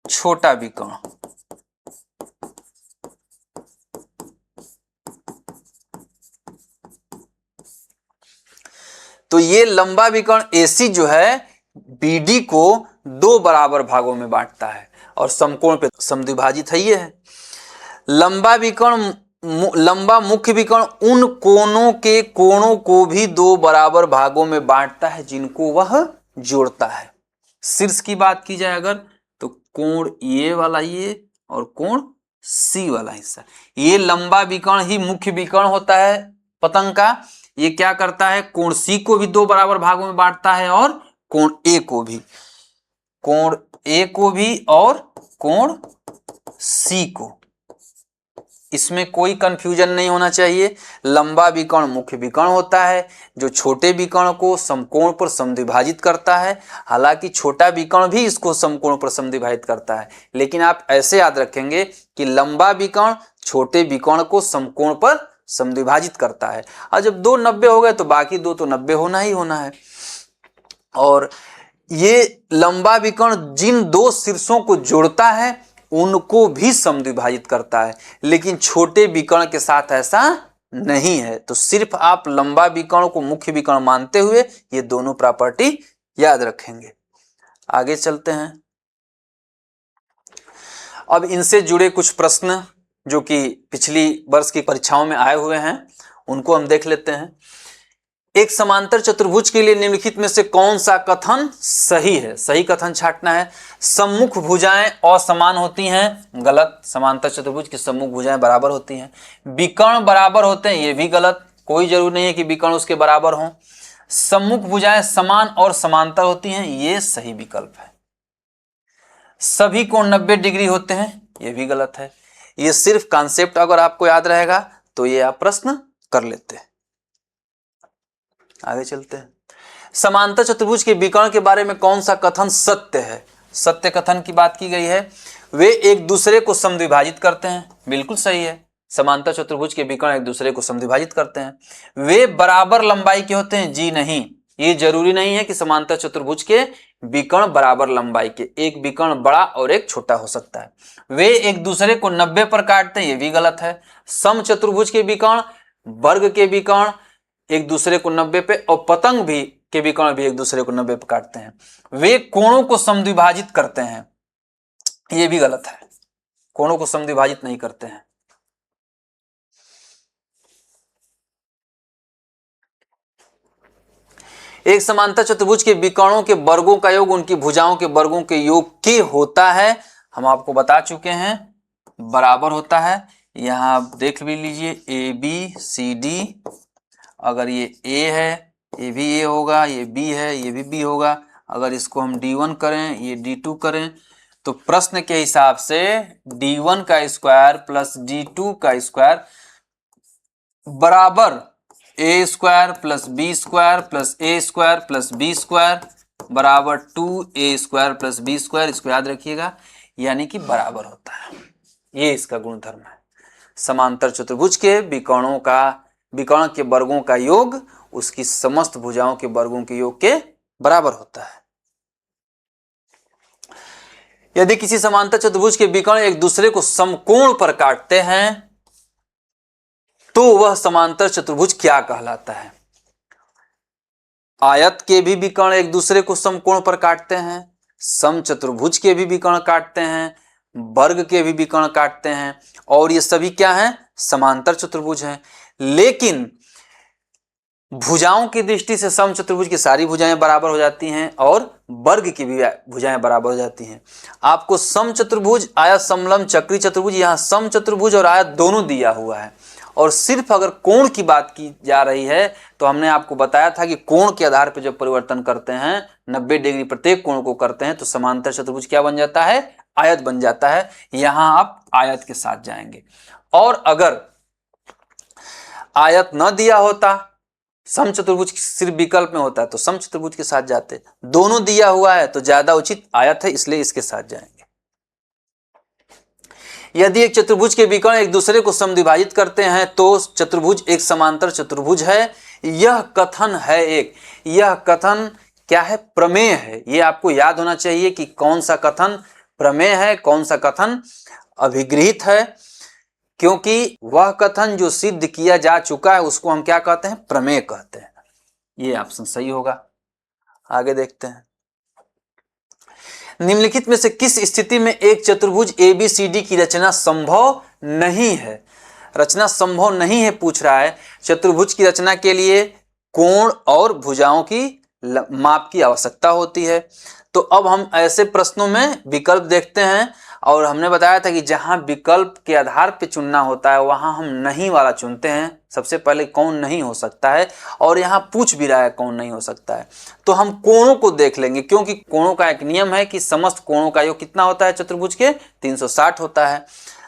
छोटा विकर्ण। तो ये लंबा विकर्ण AC जो है BD को दो बराबर भागों में बांटता है, और समकोण पे समद्विभाजित है ये है। लंबा विकर्ण, लंबा मुख्य विकर्ण उन कोणों के कोणों को भी दो बराबर भागों में बांटता है जिनको वह जोड़ता है। शीर्ष की बात की जाए अगर, तो कोण ये वाला, ये और कोण C वाला हिस्सा, ये लंबा विकर्ण ही मुख्य विकर्ण होता है पतंग का। ये क्या करता है, कोण C को भी दो बराबर भागों में बांटता है, और कोण A को भी, कोण A को भी और कोण C को। इसमें कोई कंफ्यूजन नहीं होना चाहिए। लंबा विकर्ण मुख्य विकर्ण होता है जो छोटे विकर्ण को समकोण पर समद्विभाजित करता है। हालांकि छोटा विकर्ण भी इसको समकोण पर समद्विभाजित करता है, लेकिन आप ऐसे याद रखेंगे कि लंबा विकर्ण छोटे विकर्ण को समकोण पर समद्विभाजित करता है। और जब दो 90 हो गए तो बाकी दो तो 90 होना ही होना है। और ये लंबा विकर्ण जिन दो शीर्षों को जोड़ता है उनको भी समद्विभाजित करता है, लेकिन छोटे विकर्ण के साथ ऐसा नहीं है। तो सिर्फ आप लंबा विकर्ण को मुख्य विकर्ण मानते हुए ये दोनों प्रॉपर्टी याद रखेंगे। आगे चलते हैं। अब इनसे जुड़े कुछ प्रश्न जो कि पिछली वर्ष की परीक्षाओं में आए हुए हैं उनको हम देख लेते हैं। एक समांतर चतुर्भुज के लिए निम्नलिखित में से कौन सा कथन सही है? सही कथन छांटना है। सम्मुख भुजाएं असमान होती हैं, गलत। समांतर चतुर्भुज की सम्मुख भुजाएं बराबर होती हैं। विकर्ण बराबर होते हैं, ये भी गलत। कोई जरूरी नहीं है कि विकर्ण उसके बराबर हों। सम्मुख भुजाएं समान और समांतर होती हैं, ये सही विकल्प है। सभी कोण 90 डिग्री होते हैं, ये भी गलत है। ये सिर्फ कॉन्सेप्ट अगर आपको याद रहेगा तो ये आप प्रश्न कर लेते हैं। आगे चलते हैं। समांतर चतुर्भुज के विकर्ण के बारे में कौन सा कथन सत्य है? सत्य कथन की बात की गई है। वे एक दूसरे को समद्विभाजित करते हैं, बिल्कुल सही है। समांतर चतुर्भुज के विकर्ण एक दूसरे को समद्विभाजित करते हैं। वे बराबर लंबाई के होते हैं, जी नहीं। ये जरूरी नहीं है कि समांतर चतुर्भुज के विकर्ण बराबर लंबाई के, एक विकर्ण बड़ा और एक छोटा हो सकता है। वे एक दूसरे को 90 पर काटते हैं, ये भी गलत है। सम चतुर्भुज के विकर्ण, वर्ग के विकर्ण एक दूसरे को 90 पे और पतंग भी के विकर्ण भी एक दूसरे को 90 पे काटते हैं। वे कोणों को समद्विभाजित करते हैं, ये भी गलत है। कोणों को समद्विभाजित नहीं करते हैं। एक समांतर चतुर्भुज के विकर्णों के वर्गों का योग उनकी भुजाओं के वर्गों के योग के होता है। हम आपको बता चुके हैं बराबर होता है। यहां आप देख भी लीजिए ए बी सी डी। अगर ये ए है ये भी ए होगा, ये बी है ये भी बी होगा। अगर इसको हम D1 करें ये D2 करें तो प्रश्न के हिसाब से D1 का स्क्वायर प्लस D2 का स्क्वायर बराबर a square plus b square plus a square plus b square बराबर 2a square plus b square. इसको याद रखिएगा, यानी कि बराबर होता है। ये इसका गुणधर्म है। समांतर चतुर्भुज के विकर्णों का विकर्ण के वर्गों का योग उसकी समस्त भुजाओं के वर्गों के योग के बराबर होता है। यदि किसी समांतर चतुर्भुज के विकर्ण एक दूसरे को समकोण पर काटते हैं तो वह समांतर चतुर्भुज क्या कहलाता है? आयत के भी विकर्ण एक दूसरे को समकोण पर काटते हैं, समचतुर्भुज के भी विकर्ण काटते हैं, वर्ग के भी विकर्ण काटते हैं, और ये सभी क्या हैं? समांतर चतुर्भुज हैं। लेकिन भुजाओं की दृष्टि से समचतुर्भुज की सारी भुजाएं बराबर हो जाती हैं और वर्ग की भी भुजाएं बराबर हो जाती हैं। आपको समचतुर्भुज, आयत, समलंब, चक्री चतुर्भुज, यहाँ समचतुर्भुज और आयत दोनों दिया हुआ है। और सिर्फ अगर कोण की बात की जा रही है तो हमने आपको बताया था कि कोण के आधार पर जब परिवर्तन करते हैं 90 डिग्री प्रत्येक कोण को करते हैं तो समांतर चतुर्भुज क्या बन जाता है? आयत बन जाता है। यहां आप आयत के साथ जाएंगे। और अगर आयत न दिया होता, समचतुर्भुज सिर्फ विकल्प में होता है तो समचतुर्भुज के साथ जाते। दोनों दिया हुआ है तो ज्यादा उचित आयत है, इसलिए इसके साथ जाएंगे। यदि एक चतुर्भुज के विकर्ण एक दूसरे को समद्विभाजित करते हैं तो चतुर्भुज एक समांतर चतुर्भुज है। यह कथन है एक, यह कथन क्या है? प्रमेय है। यह आपको याद होना चाहिए कि कौन सा कथन प्रमेय है, कौन सा कथन अभिगृहित है, क्योंकि वह कथन जो सिद्ध किया जा चुका है उसको हम क्या कहते हैं? प्रमेय कहते हैं। ये ऑप्शन सही होगा। आगे देखते हैं। निम्नलिखित में से किस स्थिति में एक चतुर्भुज ABCD की रचना संभव नहीं है? रचना संभव नहीं है पूछ रहा है। चतुर्भुज की रचना के लिए कोण और भुजाओं की माप की आवश्यकता होती है। तो अब हम ऐसे प्रश्नों में विकल्प देखते हैं और हमने बताया था कि जहां विकल्प के आधार पर चुनना होता है वहां हम नहीं वाला चुनते हैं। सबसे पहले कौन नहीं हो सकता है, और यहाँ पूछ भी रहा है कौन नहीं हो सकता है, तो हम कोणों को देख लेंगे, क्योंकि कोणों का एक नियम है कि समस्त कोणों का योग कितना होता है चतुर्भुज के? 360 होता है।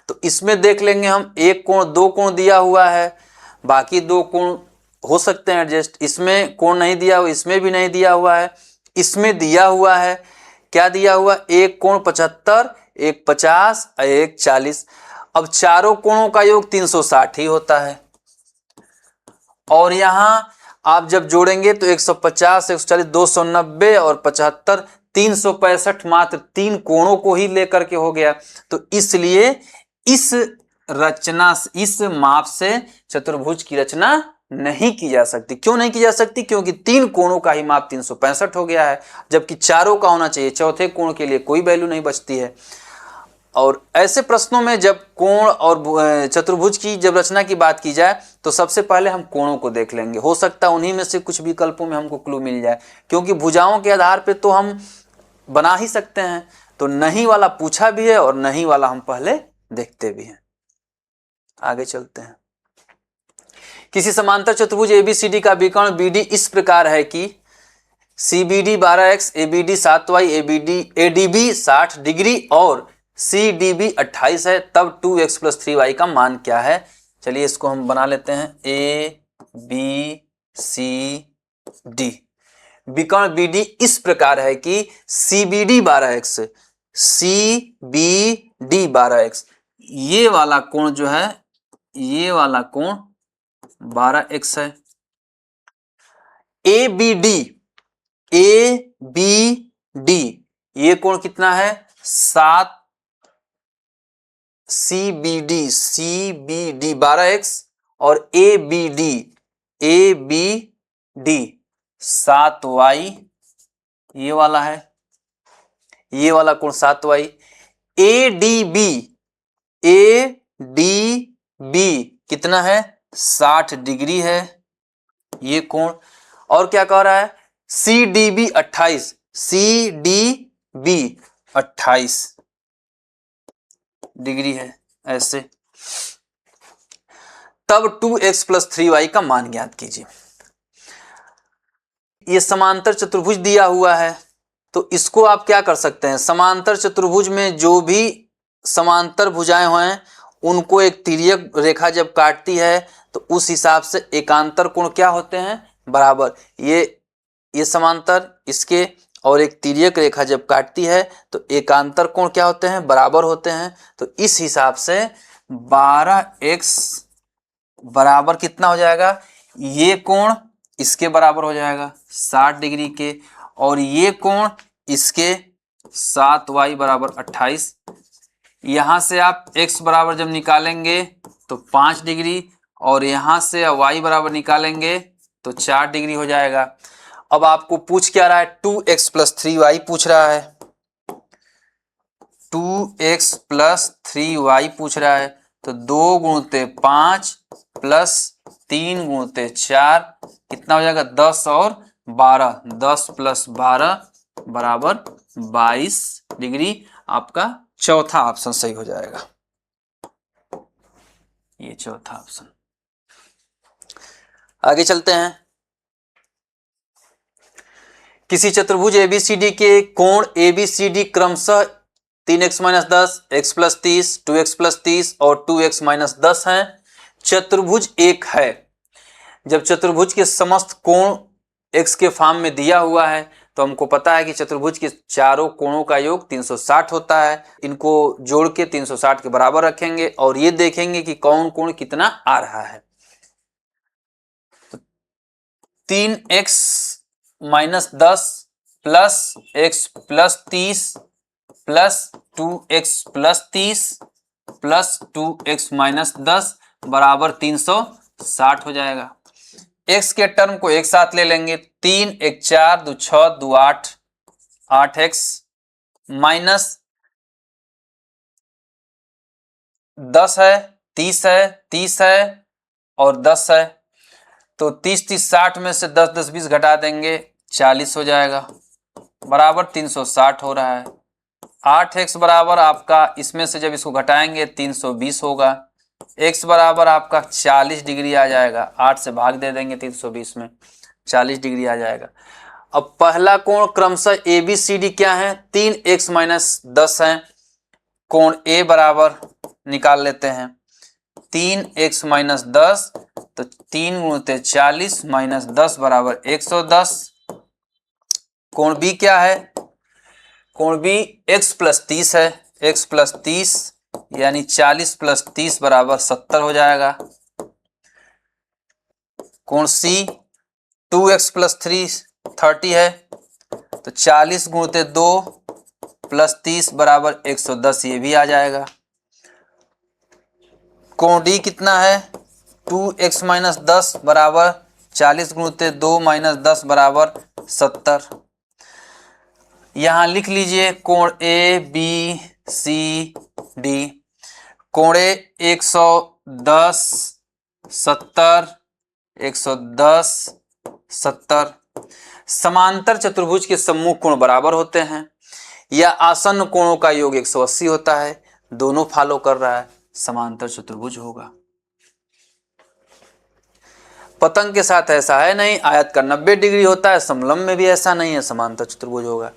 तो इसमें देख लेंगे हम, एक कोण, दो कोण दिया हुआ है, बाकी दो कोण हो सकते हैं एडजस्ट। इसमें कोण नहीं दिया हुआ, इसमें भी नहीं दिया हुआ है, इसमें दिया हुआ है। क्या दिया हुआ? एक कोण 75, एक 50, एक 40। अब चारों कोणों का योग 360 ही होता है। और यहां आप जब जोड़ेंगे तो 150, 140, 290 और 75, 365 मात्र 3 कोणों को ही लेकर के हो गया। तो इसलिए इस रचना, इस माप से चतुर्भुज की रचना नहीं की जा सकती। क्यों नहीं की जा सकती? क्योंकि 3 कोणों का ही माप 365 हो गया है, जबकि चारों का होना चाहिए। चौथे कोण के लिए कोई वैल्यू नहीं बचती है। और ऐसे प्रश्नों में जब कोण और चतुर्भुज की जब रचना की बात की जाए तो सबसे पहले हम कोणों को देख लेंगे। हो सकता है उन्हीं में से कुछ विकल्पों में हमको क्लू मिल जाए, क्योंकि भुजाओं के आधार पे तो हम बना ही सकते हैं। तो नहीं वाला पूछा भी है और नहीं वाला हम पहले देखते भी हैं। आगे चलते हैं। किसी समांतर चतुर्भुज एबीसीडी का विकर्ण बीडी इस प्रकार है कि CBD 12x, ABD 7y, ADB 60 degree और सीडीबी 28 है, तब 2x + 3y का मान क्या है? चलिए इसको हम बना लेते हैं। A B C D. विकर्ण बीडी इस प्रकार है कि सीबीडी 12x, सीबीडी 12x, ये वाला कोण जो है, ये वाला कोण 12x है। ए बी डी, ये कोण कितना है? 7। सीबीडी 12x और ए बी डी 7y, ये वाला है, ये वाला कोण 7y। ए डी बी कितना है? 60 डिग्री है ये कोण। और क्या कह रहा है? सी डी बी 28 डिग्री है ऐसे। तब 2x + 3y का मान ज्ञात कीजिए। ये समांतर चतुर्भुज दिया हुआ है, तो इसको आप क्या कर सकते हैं? समांतर चतुर्भुज में जो भी समांतर भुजाएं हैं उनको एक तिर्यक रेखा जब काटती है तो उस हिसाब से एकांतर कोण क्या होते हैं? बराबर। ये समांतर इसके और एक तिर्यक रेखा जब काटती है तो एकांतर कोण क्या होते हैं? बराबर होते हैं। तो इस हिसाब से 12x बराबर कितना हो जाएगा? ये कोण इसके बराबर हो जाएगा 60 डिग्री के, और ये कोण इसके 7y बराबर 28। यहां से आप x बराबर जब निकालेंगे तो 5 डिग्री, और यहां से y बराबर निकालेंगे तो 4 डिग्री हो जाएगा। अब आपको पूछ क्या रहा है? 2x + 3y पूछ रहा है। 2x + 3y पूछ रहा है। तो 2 × 5 + 3 × 4 कितना हो जाएगा? 10 और 12, 10 + 12 बराबर 22 डिग्री। आपका चौथा ऑप्शन सही हो जाएगा, ये चौथा ऑप्शन। आगे चलते हैं। किसी चतुर्भुज एबीसीडी के कोण एबीसीडी क्रमशः 3x - 10, x + 30, 2x + 30 और 2x - 10 हैं। चतुर्भुज एक है। जब चतुर्भुज के समस्त कोण x के फॉर्म में दिया हुआ है तो हमको पता है कि चतुर्भुज के चारों कोणों का योग 360 होता है। इनको जोड़ के 360 के बराबर रखेंगे और ये देखेंगे कि कौन कोण कितना आ रहा है। 3x - 10 + x + 30 + 2x + 30 + 2x - 10 बराबर 360 हो जाएगा। x के टर्म को एक साथ ले लेंगे। 3 × 1 = 4, 2 × 6, 2 × 8, 8x माइनस 10 है, 30 है, 30 है और 10 है। तो 30 30 60 में से 10 10 20 घटा देंगे 40 हो जाएगा, बराबर 360 हो रहा है। 8x बराबर आपका इसमें से जब इसको घटाएंगे 320 होगा। x बराबर आपका 40 डिग्री आ जाएगा। 8 से भाग दे देंगे 320 में, 40 डिग्री आ जाएगा। अब पहला कोण क्रमशः ए बी सी डी क्या है? 3x - 10 है। कोण ए बराबर निकाल लेते हैं। 3x - 10 तो 3 × 40 - 10 बराबर 110। कोण बी क्या है? कोण बी x + 30 है। x + 30 यानी 40 + 30 बराबर 70 हो जाएगा। कोण सी 2x प्लस 3 30 है, तो 40 गुणित 2 प्लस 30 बराबर 110, ये भी आ जाएगा। कोण डी कितना है, 2x माइनस 10 बराबर 40 गुणित 2 माइनस 10 बराबर 70। यहां लिख लीजिए कोण ए बी सी डी। कोण ए 110 70 110 70। समांतर चतुर्भुज के सम्मुख कोण बराबर होते हैं या आसन्न कोणों का योग 180 होता है। दोनों फॉलो कर रहा है, समांतर चतुर्भुज होगा। पतंग के साथ ऐसा है नहीं, आयत का 90 डिग्री होता है, समलंब में भी ऐसा नहीं है, समांतर चतुर्भुज होगा।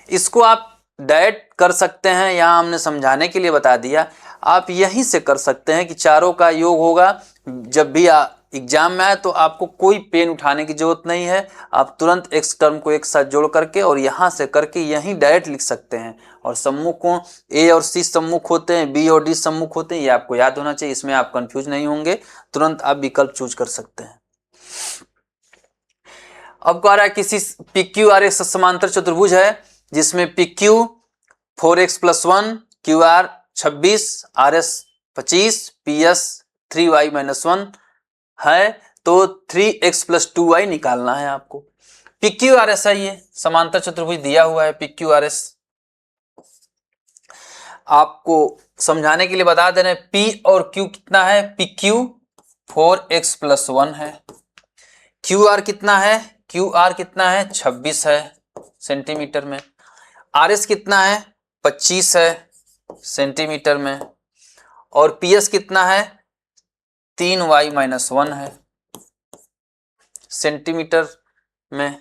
इसको आप डायरेक्ट कर सकते हैं, यहाँ हमने समझाने के लिए बता दिया। आप यहीं से कर सकते हैं कि चारों का योग होगा। जब भी एग्जाम में आए तो आपको कोई पेन उठाने की जरूरत नहीं है, आप तुरंत एक्स टर्म को एक साथ जोड़ करके और यहाँ से करके यहीं डायरेक्ट लिख सकते हैं। और सम्मुख कोण ए और सी सम्मुख होते हैं, बी और डी सम्मुख होते हैं, ये आपको याद होना चाहिए, इसमें आप कंफ्यूज नहीं होंगे, तुरंत आप विकल्प चूज कर सकते हैं। अब कह रहा है किसी PQRS समांतर चतुर्भुज है जिसमें PQ 4x plus 1, QR 26, RS 25, PS 3y minus 1 है, तो 3x प्लस 2y निकालना है आपको। PQRS है, ये समांतर चतुर्भुज दिया हुआ है PQRS। आपको समझाने के लिए बता दे रहे हैं, P और Q कितना है, PQ 4x प्लस 1 है, QR कितना है, QR कितना है 26 है सेंटीमीटर में, RS कितना है 25 है सेंटीमीटर में, और PS कितना है 3y माइनस 1 है सेंटीमीटर में,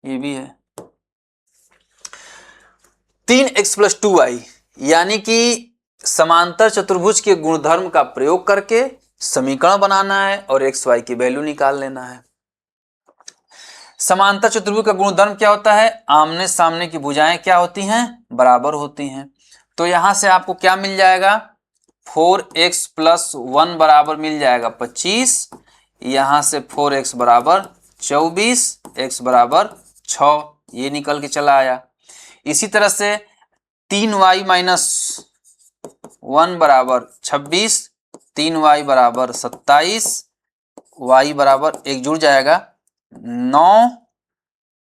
ये भी है। 3x प्लस 2y यानी कि समांतर चतुर्भुज के गुणधर्म का प्रयोग करके समीकरण बनाना है और एक्स वाई की वैल्यू निकाल लेना है। समांतर चतुर्भुज का गुणधर्म क्या होता है, आमने सामने की भुजाएं क्या होती हैं, बराबर होती हैं। तो यहां से आपको क्या मिल जाएगा, 4x प्लस 1 बराबर मिल जाएगा 25, यहां से 4x बराबर 24, x बराबर 6, ये निकल के चला आया। इसी तरह से 3y माइनस 1 बराबर 26, 3y बराबर 27, y बराबर एक जुड़ जाएगा 9,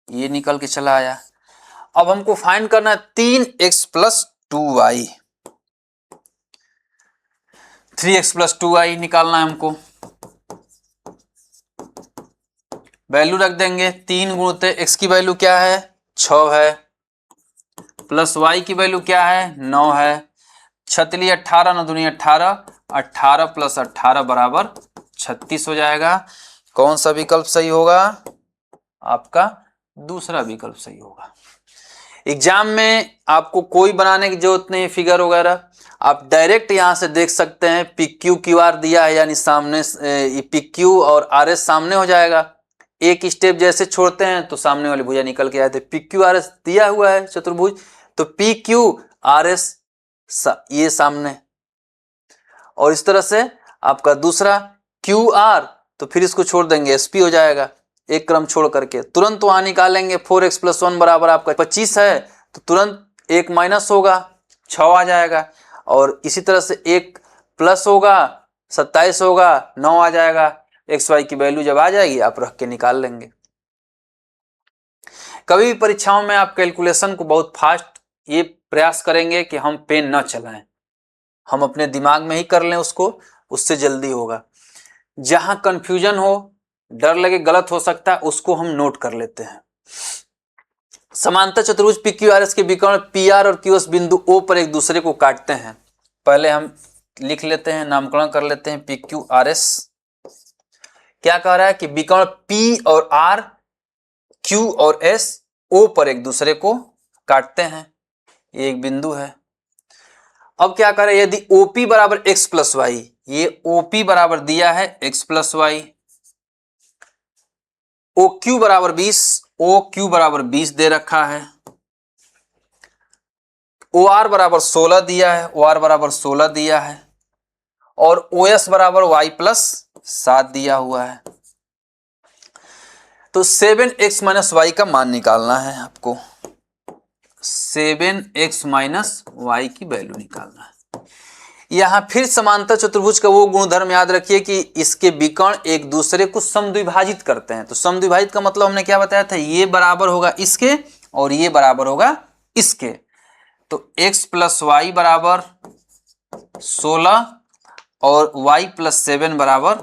ये निकल के चला आया। अब हमको फाइंड करना है 3x plus 2y, 3x plus 2y निकालना है हमको। वैल्यू रख देंगे, 3 गुणित x की वैल्यू क्या है 6 है, प्लस y की वैल्यू क्या है 9 है, 6 18 9 दूनी 18, 18 प्लस 18 बराबर 36 हो जाएगा। कौन सा विकल्प सही होगा, आपका दूसरा विकल्प सही होगा। एग्जाम में आपको कोई बनाने की जरूरत नहीं है फिगर वगैरह, आप डायरेक्ट यहां से देख सकते हैं। PQ QR दिया है यानी सामने PQ और RS सामने हो जाएगा, एक स्टेप जैसे छोड़ते हैं तो सामने वाली भुजा निकल के आए थे। PQ RS दिया हुआ है चतुर्भुज, तो PQ RS ये सामने, और इस तरह से आपका दूसरा QR, तो फिर इसको छोड़ देंगे SP हो जाएगा, एक क्रम छोड़ करके तुरंत वहां निकालेंगे। 4x प्लस 1 बराबर आपका 25 है, तो तुरंत एक माइनस होगा 6 आ जाएगा, और इसी तरह से एक प्लस होगा 27 होगा 9 आ जाएगा। एक्स वाई की वैल्यू जब आ जाएगी आप रख के निकाल लेंगे। कभी भी परीक्षाओं में आप कैलकुलेशन को बहुत फास्ट ये प्रयास करेंगे कि हम पेन न चलाएं, हम अपने दिमाग में ही कर लें उसको, उससे जल्दी होगा। जहां कंफ्यूजन हो, डर लगे गलत हो सकता है, उसको हम नोट कर लेते हैं। समांतर चतुर्भुज PQRS के विकर्ण PR और QS बिंदु O पर एक दूसरे को काटते हैं। पहले हम लिख लेते हैं, नामकरण कर लेते हैं PQRS। क्या कह रहा है कि विकर्ण P और R, Q और S O पर एक दूसरे को काटते हैं, ये एक बिंदु है। अब क्या करें, यदि OP बराबर x प्लस वाई, ये OP बराबर दिया है x प्लस वाई, OQ बराबर 20, OQ बराबर 20 दे रखा है, OR बराबर 16 दिया है, OR बराबर 16 दिया है, और OS बराबर y प्लस 7 दिया हुआ है। तो 7x माइनस वाई का मान निकालना है आपको, 7x माइनस वाई की वैल्यू निकालना है। यहां फिर समांतर चतुर्भुज का वो गुणधर्म याद रखिए कि इसके विकर्ण एक दूसरे को समद्विभाजित करते हैं। तो समद्विभाजित का मतलब हमने क्या बताया था, ये बराबर होगा इसके और ये बराबर होगा इसके। तो x प्लस वाई बराबर 16 और y प्लस 7 बराबर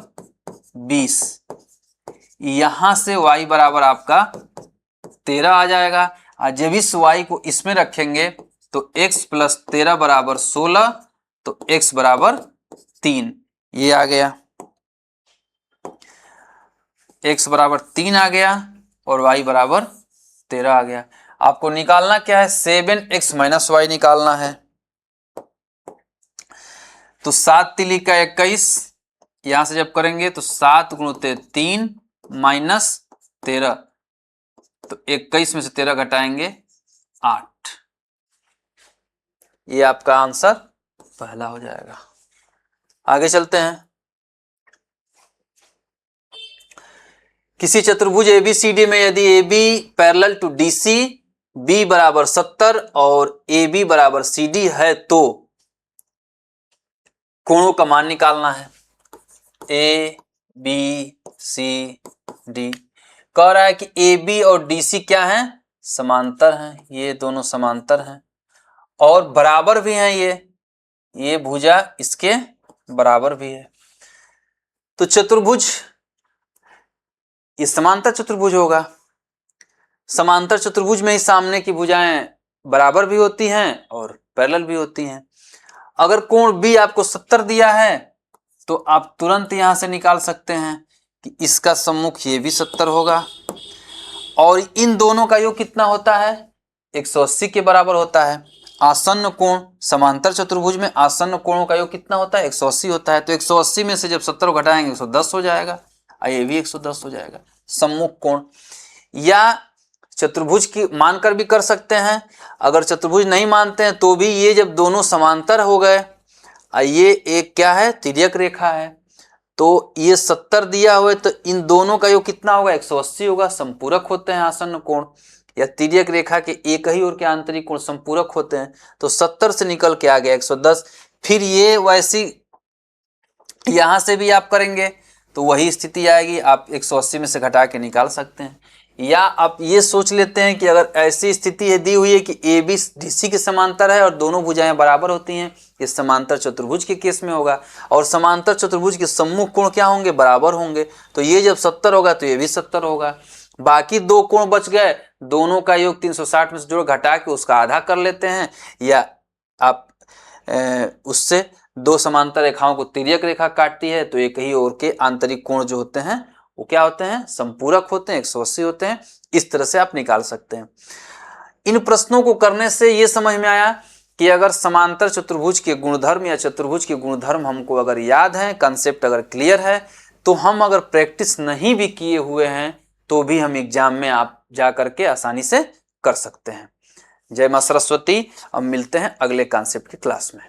20। यहां से y बराबर आपका 13 आ जाएगा। और जब इस y को इसमें रखेंगे तो x प्लस 13 बराबर 16, तो x बराबर 3, ये आ गया, x बराबर 3 आ गया और y बराबर 13 आ गया। आपको निकालना क्या है, 7x माइनस वाई निकालना है। तो 7 तिली का 21, यहां से जब करेंगे तो 7 गुणुते 3 माइनस 13, तो 21 में से 13 घटाएंगे 8। ये आपका आंसर पहला हो जाएगा। आगे चलते हैं। किसी चतुर्भुज ABCD में यदि AB parallel to DC, B बराबर 70 और AB बराबर CD है तो कोणों का मान निकालना है। ABCD कह रहा है कि AB और DC क्या है, समांतर हैं। ये दोनों समांतर हैं और बराबर भी हैं। ये भुजा इसके बराबर भी है। तो चतुर्भुज ये समांतर चतुर्भुज होगा। समांतर चतुर्भुज में ही सामने की भुजाएं बराबर भी होती हैं और पैरेलल भी होती हैं। अगर कोण B आपको 70 दिया है तो आप तुरंत यहां से निकाल सकते हैं कि इसका सम्मुख ये भी 70 होगा और इन दोनों का योग कितना होता है, 180 के बराबर होता है। आसन्न कोण समांतर चतुर्भुज में आसन्न कोणों का योग कितना होता है, 180 होता है। तो 180 में से जब 70 घटाएंगे 110 हो जाएगा और ये भी 110 हो जाएगा सम्मुख कोण। या चतुर्भुज की मानकर भी कर सकते हैं। अगर चतुर्भुज नहीं मानते हैं तो भी ये जब दोनों समांतर हो गए, ये एक क्या है, तिर्यक रेखा है, तो ये 70 दिया हुआ है तो इन दोनों का योग कितना होगा, 180 होगा। संपूरक होते हैं आसन्न कोण या तिर्यक रेखा के एक ही ओर के आंतरिक कोण संपूरक होते हैं। तो 70 से निकल के आ गया 110। फिर ये वैसी यहां से भी आप करेंगे तो वही स्थिति आएगी, आप 180 में से घटा के निकाल सकते हैं। या आप ये सोच लेते हैं कि अगर ऐसी स्थिति है दी हुई है कि AB DC के समांतर है और दोनों भुजाएं बराबर होती हैं, ये समांतर चतुर्भुज के केस में होगा। और समांतर चतुर्भुज के सम्मुख कोण क्या होंगे, बराबर होंगे। तो ये जब 70 होगा तो ये भी 70 होगा। बाकी दो कोण बच गए, दोनों का योग 360 में से जोड़ घटा के उसका आधा कर लेते हैं। या आप उससे दो समांतर रेखाओं को तिर्यक रेखा काटती है तो एक ही ओर के आंतरिक कोण जो होते हैं वो क्या होते हैं, संपूरक होते हैं, 180 होते हैं। इस तरह से आप निकाल सकते हैं। इन प्रश्नों को करने से ये समझ में आया कि अगर समांतर चतुर्भुज के गुणधर्म या चतुर्भुज के गुणधर्म हमको अगर याद है, कंसेप्ट अगर क्लियर है, तो हम अगर प्रैक्टिस नहीं भी किए हुए हैं तो भी हम एग्जाम में आप जा करके आसानी से कर सकते हैं। जय मां सरस्वती। अब मिलते हैं अगले कंसेप्ट की क्लास में।